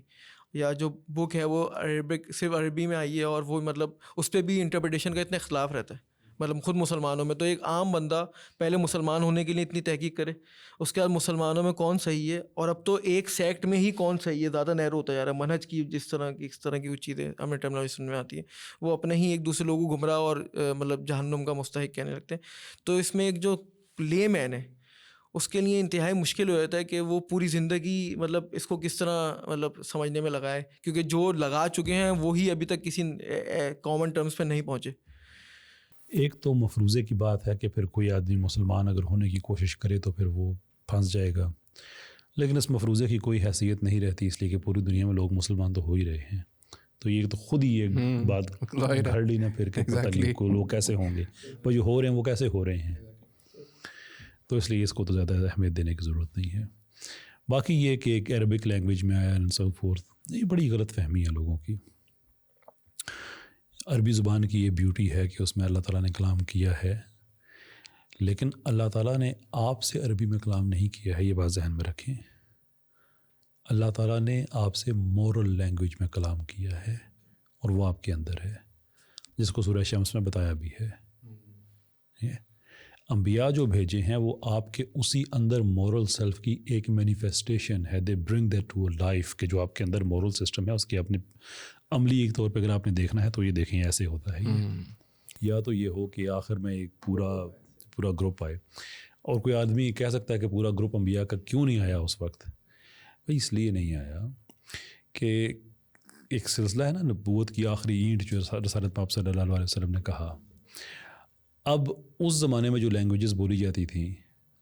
یا جو بک ہے وہ عربک صرف عربی میں آئی ہے اور وہ مطلب اس پہ بھی انٹرپریٹیشن کا اتنا اختلاف رہتا ہے، مطلب خود مسلمانوں میں تو ایک عام بندہ پہلے مسلمان ہونے کے لیے اتنی تحقیق کرے، اس کے بعد مسلمانوں میں کون صحیح ہے، اور اب تو ایک سیکٹ میں ہی کون صحیح ہے، زیادہ نیرو ہوتا جا رہا ہے منہج کی، اس طرح کی کچھ چیزیں ہمیں ٹرمنالوجی سمجھ میں آتی ہیں، وہ اپنے ہی ایک دوسرے لوگوں کو گمراہ اور مطلب جہنم کا مستحق کہنے لگتے ہیں۔ تو اس میں ایک جو لے مین ہے اس کے لیے انتہائی مشکل ہو جاتا ہے کہ وہ پوری زندگی مطلب اس کو کس طرح مطلب سمجھنے میں لگائے، کیونکہ جو لگا چکے ہیں وہی ابھی تک کسی کامن ٹرمز پہ نہیں پہنچے۔ ایک تو مفروضے کی بات ہے کہ پھر کوئی آدمی مسلمان اگر ہونے کی کوشش کرے تو پھر وہ پھنس جائے گا، لیکن اس مفروضے کی کوئی حیثیت نہیں رہتی، اس لیے کہ پوری دنیا میں لوگ مسلمان تو ہو ہی رہے ہیں، تو یہ تو خود ہی ایک بات گھڑ لی نہ پھر کہ پتہ نہیں لوگ کیسے ہوں گے، وہ جو ہو رہے ہیں وہ کیسے ہو رہے ہیں، تو اس لیے اس کو تو زیادہ اہمیت دینے کی ضرورت نہیں ہے۔ باقی یہ کہ ایک عربک لینگویج میں آیا اینڈ سو فورتھ، یہ بڑی غلط فہمی ہے لوگوں کی۔ عربی زبان کی یہ بیوٹی ہے کہ اس میں اللہ تعالیٰ نے کلام کیا ہے، لیکن اللہ تعالیٰ نے آپ سے عربی میں کلام نہیں کیا ہے، یہ بات ذہن میں رکھیں۔ اللہ تعالیٰ نے آپ سے مورل لینگویج میں کلام کیا ہے اور وہ آپ کے اندر ہے، جس کو سورہ شمس میں بتایا بھی ہے۔ انبیاء جو بھیجے ہیں وہ آپ کے اسی اندر مورل سیلف کی ایک مینیفیسٹیشن ہے، they bring that to a life, کہ جو آپ کے اندر مورل سسٹم ہے اس کے اپنے عملی ایک طور پہ اگر آپ نے دیکھنا ہے تو یہ دیکھیں ایسے ہوتا ہے یا تو یہ ہو کہ آخر میں ایک پورا گروپ آئے، اور کوئی آدمی کہہ سکتا ہے کہ پورا گروپ انبیاء کا کیوں نہیں آیا اس وقت، بھائی اس لیے نہیں آیا کہ ایک سلسلہ ہے نا نبوت کی آخری اینٹ جو رسالت پاک صلی اللہ علیہ وسلم نے کہا۔ اب اس زمانے میں جو لینگویجز بولی جاتی تھیں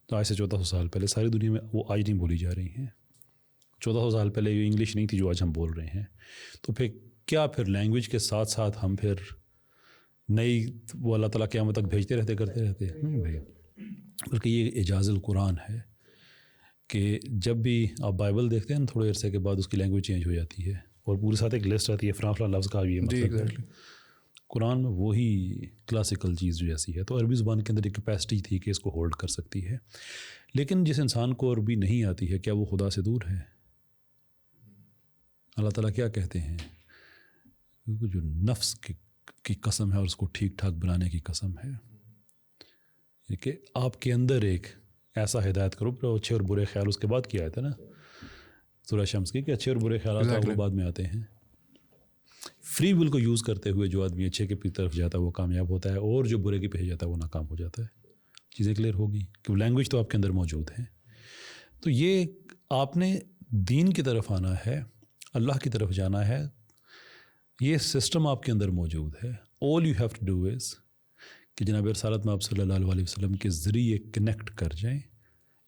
تو آج سے 1400 سال پہلے ساری دنیا میں وہ آج نہیں بولی جا رہی ہیں۔ 1400 سال پہلے یہ انگلش نہیں تھی جو آج ہم بول رہے ہیں، تو پھر لینگویج کے ساتھ ساتھ ہم پھر نئی وہ اللہ تعالیٰ قیامت تک بھیجتے رہتے کرتے رہتے نہیں بھائی، بلکہ یہ اعجاز القرآن ہے کہ جب بھی آپ بائبل دیکھتے ہیں نا تھوڑے عرصے کے بعد اس کی لینگویج چینج ہو جاتی ہے اور پورے ساتھ ایک لسٹ آتی ہے فلاں لفظ کا بھی مطلب قرآن میں وہی کلاسیکل چیز جیسی ہے۔ تو عربی زبان کے اندر ایک کیپیسٹی تھی کہ اس کو ہولڈ کر سکتی ہے، لیکن جس انسان کو عربی نہیں آتی ہے کیا وہ خدا سے دور ہے؟ اللہ تعالیٰ کیا کہتے ہیں؟ جو نفس کی قسم ہے اور اس کو ٹھیک ٹھاک بنانے کی قسم ہے کہ آپ کے اندر ایک ایسا ہدایت کرو، پھر اچھے اور برے خیال اس کے بعد کیا آتا ہے نا سورہ شمس کی، کہ اچھے اور برے خیالات وہ بعد میں آتے ہیں۔ فری ول کو یوز کرتے ہوئے جو آدمی اچھے کی طرف جاتا ہے وہ کامیاب ہوتا ہے، اور جو برے کی پہ جاتا ہے وہ ناکام ہو جاتا ہے۔ چیزیں کلیئر ہوگی کہ لینگویج تو آپ کے اندر موجود ہے۔ تو یہ آپ نے دین کی طرف آنا ہے، اللہ کی طرف جانا ہے، یہ سسٹم آپ کے اندر موجود ہے۔ all you have to do is کہ جناب رسالت میں آپ صلی اللہ علیہ وسلم کے ذریعے کنیکٹ کر جائیں،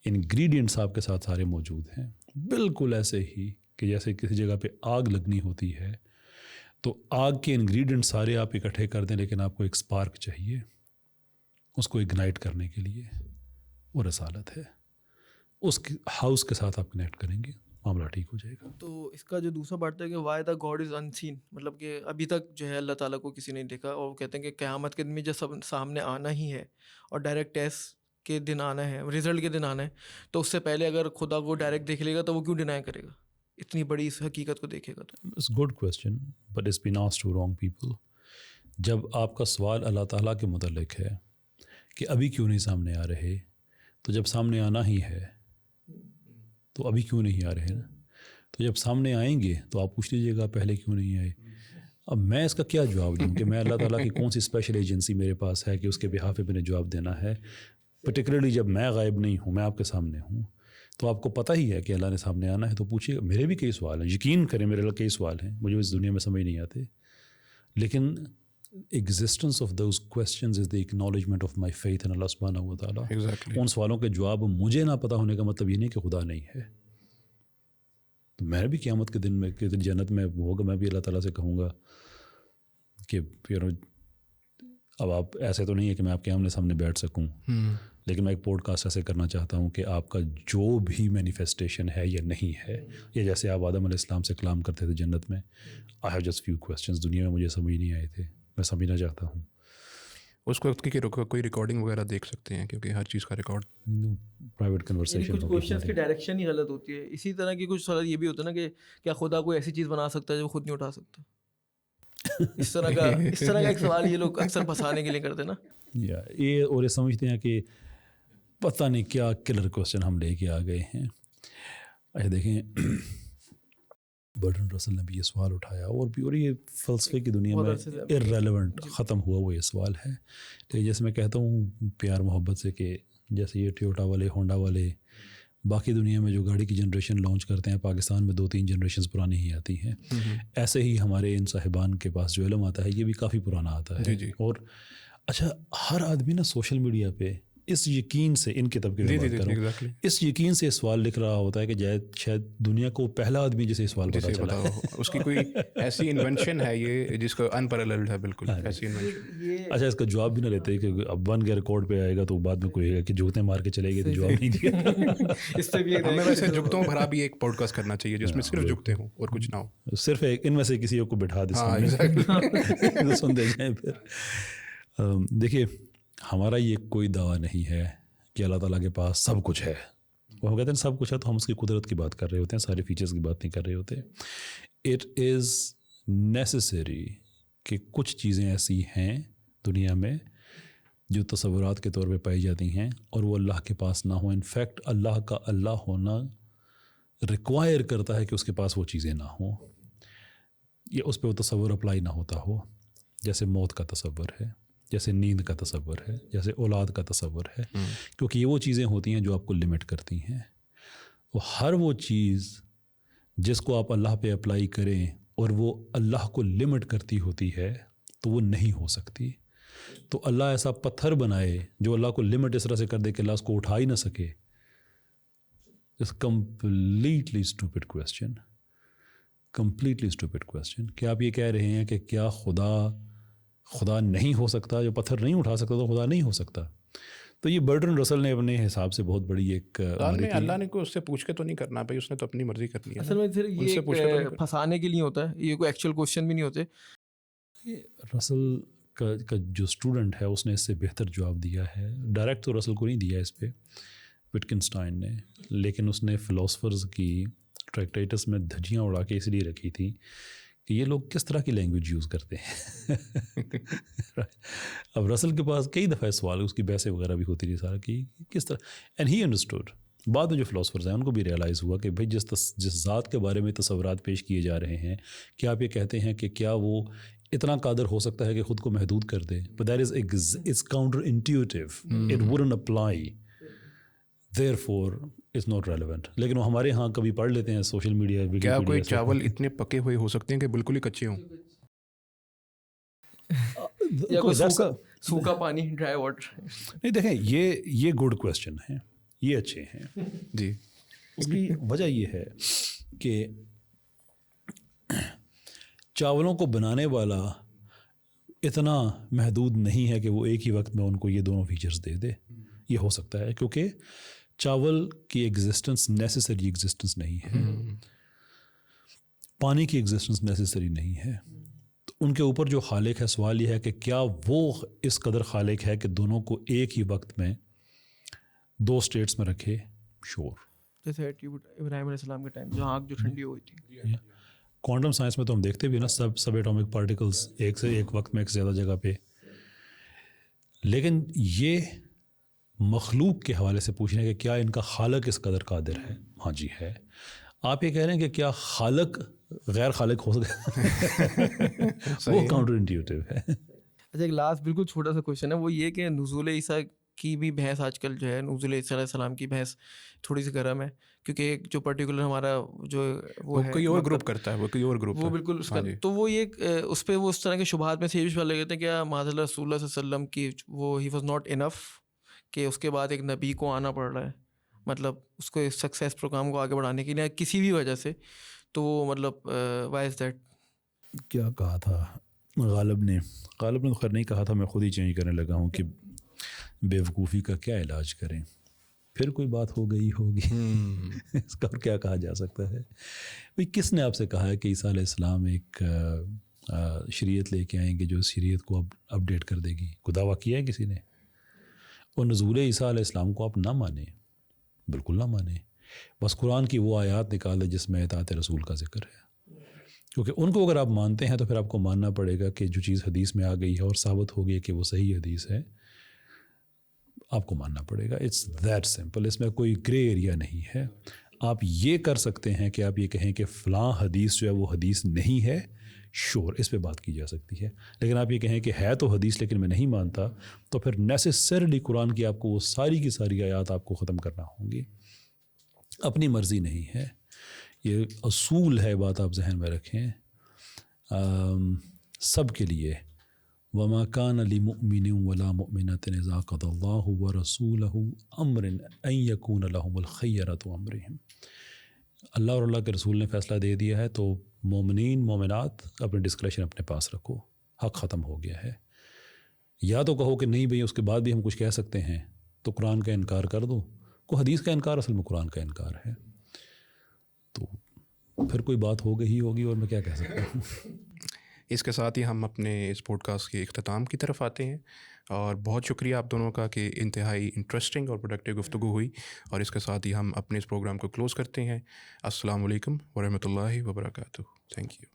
انگریڈینٹس آپ کے ساتھ سارے موجود ہیں، بالکل ایسے ہی کہ جیسے کسی جگہ پہ آگ لگنی ہوتی ہے تو آگ کے انگریڈینٹ سارے آپ اکٹھے کر دیں، لیکن آپ کو ایک سپارک چاہیے اس کو اگنائٹ کرنے کے لیے، وہ رسالت ہے۔ اس ہاؤس کے ساتھ آپ کنیکٹ کریں گے، معاملہ ٹھیک ہو جائے گا. تو اس کا جو دوسرا پارٹ ہے کہ why the God is unseen, مطلب کہ ابھی تک جو ہے اللہ تعالیٰ کو کسی نے دیکھا, اور وہ کہتے ہیں کہ قیامت کے دن میں جب سب سامنے آنا ہی ہے اور ڈائریکٹ ٹیسٹ کے دن آنا ہے, رزلٹ کے دن آنا ہے, تو اس سے پہلے اگر خدا کو ڈائریکٹ دیکھ لے گا تو وہ کیوں ڈینائی کرے گا, اتنی بڑی اس حقیقت کو دیکھے گا. تو it's good question but it's been asked to wrong people. جب آپ کا سوال اللہ تعالیٰ کے متعلق ہے کہ ابھی کیوں نہیں سامنے آ رہے, تو جب سامنے آنا ہی ہے تو ابھی کیوں نہیں آ رہے نا. تو جب سامنے آئیں گے تو آپ پوچھ لیجیے گا پہلے کیوں نہیں آئے. اب میں اس کا کیا جواب دوں کہ میں اللہ تعالیٰ کی کون سی اسپیشل ایجنسی میرے پاس ہے کہ اس کے بہاف پہ میں نے جواب دینا ہے, پرٹیکولرلی جب میں غائب نہیں ہوں, میں آپ کے سامنے ہوں. تو آپ کو پتہ ہی ہے کہ اللہ نے سامنے آنا ہے, تو پوچھیے گا. میرے بھی کئی سوال ہیں, یقین کریں میرے اللہ کئی سوال ہیں, مجھے اس دنیا میں سمجھ نہیں آتے, لیکن existence of those questions is the acknowledgment of my faith in Allah سبحانہ و تعالیٰ. ان سوالوں کے جواب مجھے نہ پتہ ہونے کا مطلب یہ نہیں کہ خدا نہیں ہے. تو میں بھی قیامت کے دن میں جنت میں ہوگا, میں بھی اللہ تعالیٰ سے کہوں گا کہ اب آپ ایسے تو نہیں ہے کہ میں آپ کے آمنے سامنے بیٹھ سکوں, لیکن میں ایک پوڈ کاسٹ ایسے کرنا چاہتا ہوں کہ آپ کا جو بھی مینیفیسٹیشن ہے یا نہیں ہے, یا جیسے آپ آدم علیہ السلام سے کلام کرتے تھے جنت میں, I have just few questions, دنیا میں مجھے سمجھ نہیں آئے تھے, میں سمجھنا چاہتا ہوں. اس وقت کی کوئی ریکارڈنگ وغیرہ دیکھ سکتے ہیں, کیونکہ ہر چیز کا ریکارڈ پرائیویٹ کنورسیشن. کچھ کویشچنس کی ڈائریکشن ہی غلط ہوتی ہے. اسی طرح کی کچھ سوال یہ بھی ہوتا ہے نا کہ کیا خدا کوئی ایسی چیز بنا سکتا ہے جو خود نہیں اٹھا سکتا. اس طرح کا ایک سوال یہ لوگ اکثر پھنسانے کے لیے کرتے ہیں نا. یہ اور یہ سمجھتے ہیں کہ پتہ نہیں کیا کلر کویسچن ہم لے کے آ گئے ہیں. اچھا دیکھیں, برٹرنڈ رسل نے بھی یہ سوال اٹھایا, اور یہ فلسفے کی دنیا میں ارریلیونٹ ختم ہوا وہ یہ سوال ہے. لیکن جیسے میں کہتا ہوں پیار محبت سے کہ جیسے یہ ٹویوٹا والے, ہونڈا والے, باقی دنیا میں جو گاڑی کی جنریشن لانچ کرتے ہیں, پاکستان میں 2-3 جنریشنز پرانی ہی آتی ہیں. ایسے ہی ہمارے ان صاحبان کے پاس جو علم آتا ہے یہ بھی کافی پرانا آتا ہے. اور اچھا, ہر آدمی نا سوشل میڈیا پہ اس یقین سے, ان کتاب کی بات کر رہا ہوں, اس یقین سے سوال لکھ رہا ہوتا ہے کہ شاید دنیا کو پہلا آدمی جسے سوال پتہ چلا ہو. اس کی کوئی ایسی انوینشن ہے یہ جس کو انپیرللڈ ہے, بالکل ایسی انوینشن. اچھا, اس کا جواب بھی نہ لیتے کہ اب بن گیا ریکارڈ پہ آئے گا تو بعد میں کوئی ہے کہ جوتے مار کے چلے گئے تو جواب نہیں دیا. اس سے بھی ہمیں ویسے جگتوں بھرا بھی ایک پوڈ کاسٹ کرنا چاہیے جس میں صرف جگتے ہوں اور کچھ نہ ہو, صرف ان میں سے کسی کو بٹھا دے سن دے جائیں. پھر دیکھیے, ہمارا یہ کوئی دعویٰ نہیں ہے کہ اللہ تعالیٰ کے پاس سب کچھ ہے. وہ ہم کہتے ہیں سب کچھ ہے تو ہم اس کی قدرت کی بات کر رہے ہوتے ہیں, سارے فیچرز کی بات نہیں کر رہے ہوتے. اٹ از نیسیسری کہ کچھ چیزیں ایسی ہیں دنیا میں جو تصورات کے طور پہ پائی جاتی ہیں اور وہ اللہ کے پاس نہ ہوں. انفیکٹ اللہ کا اللہ ہونا ریکوائر کرتا ہے کہ اس کے پاس وہ چیزیں نہ ہوں, یا اس پہ وہ تصور اپلائی نہ ہوتا ہو. جیسے موت کا تصور ہے, جیسے نیند کا تصور ہے, جیسے اولاد کا تصور ہے, کیونکہ یہ وہ چیزیں ہوتی ہیں جو آپ کو لمٹ کرتی ہیں. وہ ہر وہ چیز جس کو آپ اللہ پہ اپلائی کریں اور وہ اللہ کو لمٹ کرتی ہوتی ہے تو وہ نہیں ہو سکتی. تو اللہ ایسا پتھر بنائے جو اللہ کو لمٹ اس طرح سے کر دے کہ اللہ اس کو اٹھا ہی نہ سکے. It's completely stupid question, completely stupid question. کہ آپ یہ کہہ رہے ہیں کہ کیا خدا نہیں ہو سکتا, جو پتھر نہیں اٹھا سکتا تو خدا نہیں ہو سکتا. تو یہ برٹرنڈ رسل نے اپنے حساب سے بہت بڑی ایک اللہ نے کوئی اس سے پوچھ کے تو نہیں کرنا بھائی, اس نے تو اپنی مرضی کرنی ہے. اصل میں پھر یہ پھنسانے کے لیے ہوتا ہے, یہ کوئی ایکچوئل کویشچن بھی نہیں ہوتے. رسل کا جو اسٹوڈنٹ ہے اس نے اس سے بہتر جواب دیا ہے. ڈائریکٹ تو رسل کو نہیں دیا اس پہ, وٹکنسٹائن نے, لیکن اس نے فلاسفرز کی ٹریکٹیٹس میں دھجیاں اڑا کے اس لیے رکھی تھی کہ یہ لوگ کس طرح کی لینگویج یوز کرتے ہیں. اب رسل کے پاس کئی دفعہ سوال, اس کی بحثیں وغیرہ بھی ہوتی رہی سارا کہ کس طرح, اینڈ ہی انڈرسٹوڈ. بعد میں جو فلاسفرز ہیں ان کو بھی ریئلائز ہوا کہ بھائی جس ذات کے بارے میں تصورات پیش کیے جا رہے ہیں, کیا آپ یہ کہتے ہیں کہ کیا وہ اتنا قادر ہو سکتا ہے کہ خود کو محدود کر دے. But that is counterintuitive, it wouldn't apply, therefore it's not relevant. لیکن وہ ہمارے ہاں کبھی پڑھ لیتے ہیں سوشل میڈیا. کیا کوئی چاول اتنے پکے ہوئے ہو سکتے ہیں کہ بالکل ہی کچے ہوں؟ یا کوئی سوکھا پانی, ڈرائی واٹر. نہیں دیکھیں, یہ گڈ کویسچن ہیں, یہ اچھے ہیں جی. اس کی وجہ یہ ہے کہ چاولوں کو بنانے والا اتنا محدود نہیں ہے کہ وہ ایک ہی وقت میں ان کو یہ دونوں فیچرز دے دے. یہ ہو سکتا ہے کیونکہ چاول کی ایگزسٹنس نیسیسری ایگزسٹنس نہیں ہے، پانی کی ایگزسٹنس نیسیسری نہیں ہے. تو ان کے اوپر جو خالق ہے، سوال یہ ہے کہ کیا وہ اس قدر خالق ہے کہ دونوں کو ایک ہی وقت میں 2 اسٹیٹس میں رکھے؟ شور. جیسے ابراہیم علیہ السلام کے ٹائم جو آگ جو ٹھنڈی ہوئی تھی. کوانٹم سائنس میں تو ہم دیکھتے بھی نا سب ایٹامک پارٹیکلز ایک وقت میں ایک زیادہ جگہ پہ. لیکن یہ مخلوق کے حوالے سے پوچھنا ہے کہ کیا ان کا خالق اس قدر قادر ہے؟ ہاں جی ہے. آپ یہ کہہ رہے ہیں کہ کیا خالق غیر خالق ہو سکتا؟ وہ کاؤنٹر انٹیوٹیو ہے. اچھا ایک لاسٹ بالکل چھوٹا سا کویشچن ہے، وہ یہ کہ نزول عیسیٰ کی بھی بحث آج کل جو ہے، نزول عیسیٰ علیہ السلام کی بحث تھوڑی سی گرم ہے، کیونکہ ایک جو پرٹیکولر ہمارا جو وہ ہے کوئی اور گروپ کرتا ہے، وہ کوئی اور گروپ وہ بالکل اس کا، تو وہ یہ اس پہ وہ اس طرح کے شبہات میں سے یہ بھی لے لیتے ہیں کہ معاذ اللہ رسول اللہ صلی اللہ علیہ وسلم کی وہ ہی واز ناٹ انف، کہ اس کے بعد ایک نبی کو آنا پڑ رہا ہے، مطلب اس کو سکسیس پروگرام کو آگے بڑھانے کے لیے کسی بھی وجہ سے. تو مطلب وائی از دیٹ؟ کیا کہا تھا غالب نے تو خیر نہیں کہا تھا، میں خود ہی چینج کرنے لگا ہوں کہ بے وقوفی کا کیا علاج کریں. پھر کوئی بات ہو گئی ہوگی اس کا اور کیا کہا جا سکتا ہے. بھئی کس نے آپ سے کہا ہے کہ عیسیٰ علیہ السلام ایک شریعت لے کے آئیں گے جو شریعت کو اپڈیٹ کر دے گی؟ کوئی دعویٰ کیا ہے کسی نے؟ اور نزول عیسیٰ علیہ السلام کو آپ نہ مانیں، بالکل نہ مانیں. بس قرآن کی وہ آیات نکال دیں جس میں اطاعت رسول کا ذکر ہے، کیونکہ ان کو اگر آپ مانتے ہیں تو پھر آپ کو ماننا پڑے گا کہ جو چیز حدیث میں آ گئی ہے اور ثابت ہو گئی کہ وہ صحیح حدیث ہے، آپ کو ماننا پڑے گا. It's that simple. اس میں کوئی گرے ایریا نہیں ہے. آپ یہ کر سکتے ہیں کہ آپ یہ کہیں کہ فلاں حدیث جو ہے وہ حدیث نہیں ہے، شور اس پہ بات کی جا سکتی ہے. لیکن آپ یہ کہیں کہ ہے تو حدیث لیکن میں نہیں مانتا، تو پھر نیسیسرلی قرآن کی آپ کو وہ ساری کی ساری آیات آپ کو ختم کرنا ہوں گی. اپنی مرضی نہیں ہے، یہ اصول ہے، بات آپ ذہن میں رکھیں سب کے لیے. وما كان لمؤمن ولا مؤمنة إذا قضى الله ورسوله أمرا أن يكون لهم الخيرة أمرهم. اللہ اور اللہ کے رسول نے فیصلہ دے دیا ہے تو مومنین مومنات اپنے ڈسکریشن اپنے پاس رکھو، حق ختم ہو گیا ہے. یا تو کہو کہ نہیں بھئی اس کے بعد بھی ہم کچھ کہہ سکتے ہیں، تو قرآن کا انکار کر دو. کو حدیث کا انکار اصل میں قرآن کا انکار ہے. تو پھر کوئی بات ہو گئی ہوگی اور میں کیا کہہ سکتا ہوں. اس کے ساتھ ہی ہم اپنے اس پوڈ کاسٹ کے اختتام کی طرف آتے ہیں، اور بہت شکریہ آپ دونوں کا کہ انتہائی انٹرسٹنگ اور پروڈکٹیو گفتگو ہوئی. اور اس کے ساتھ ہی ہم اپنے اس پروگرام کو کلوز کرتے ہیں. السلام علیکم ورحمۃ اللہ وبرکاتہ. Thank you.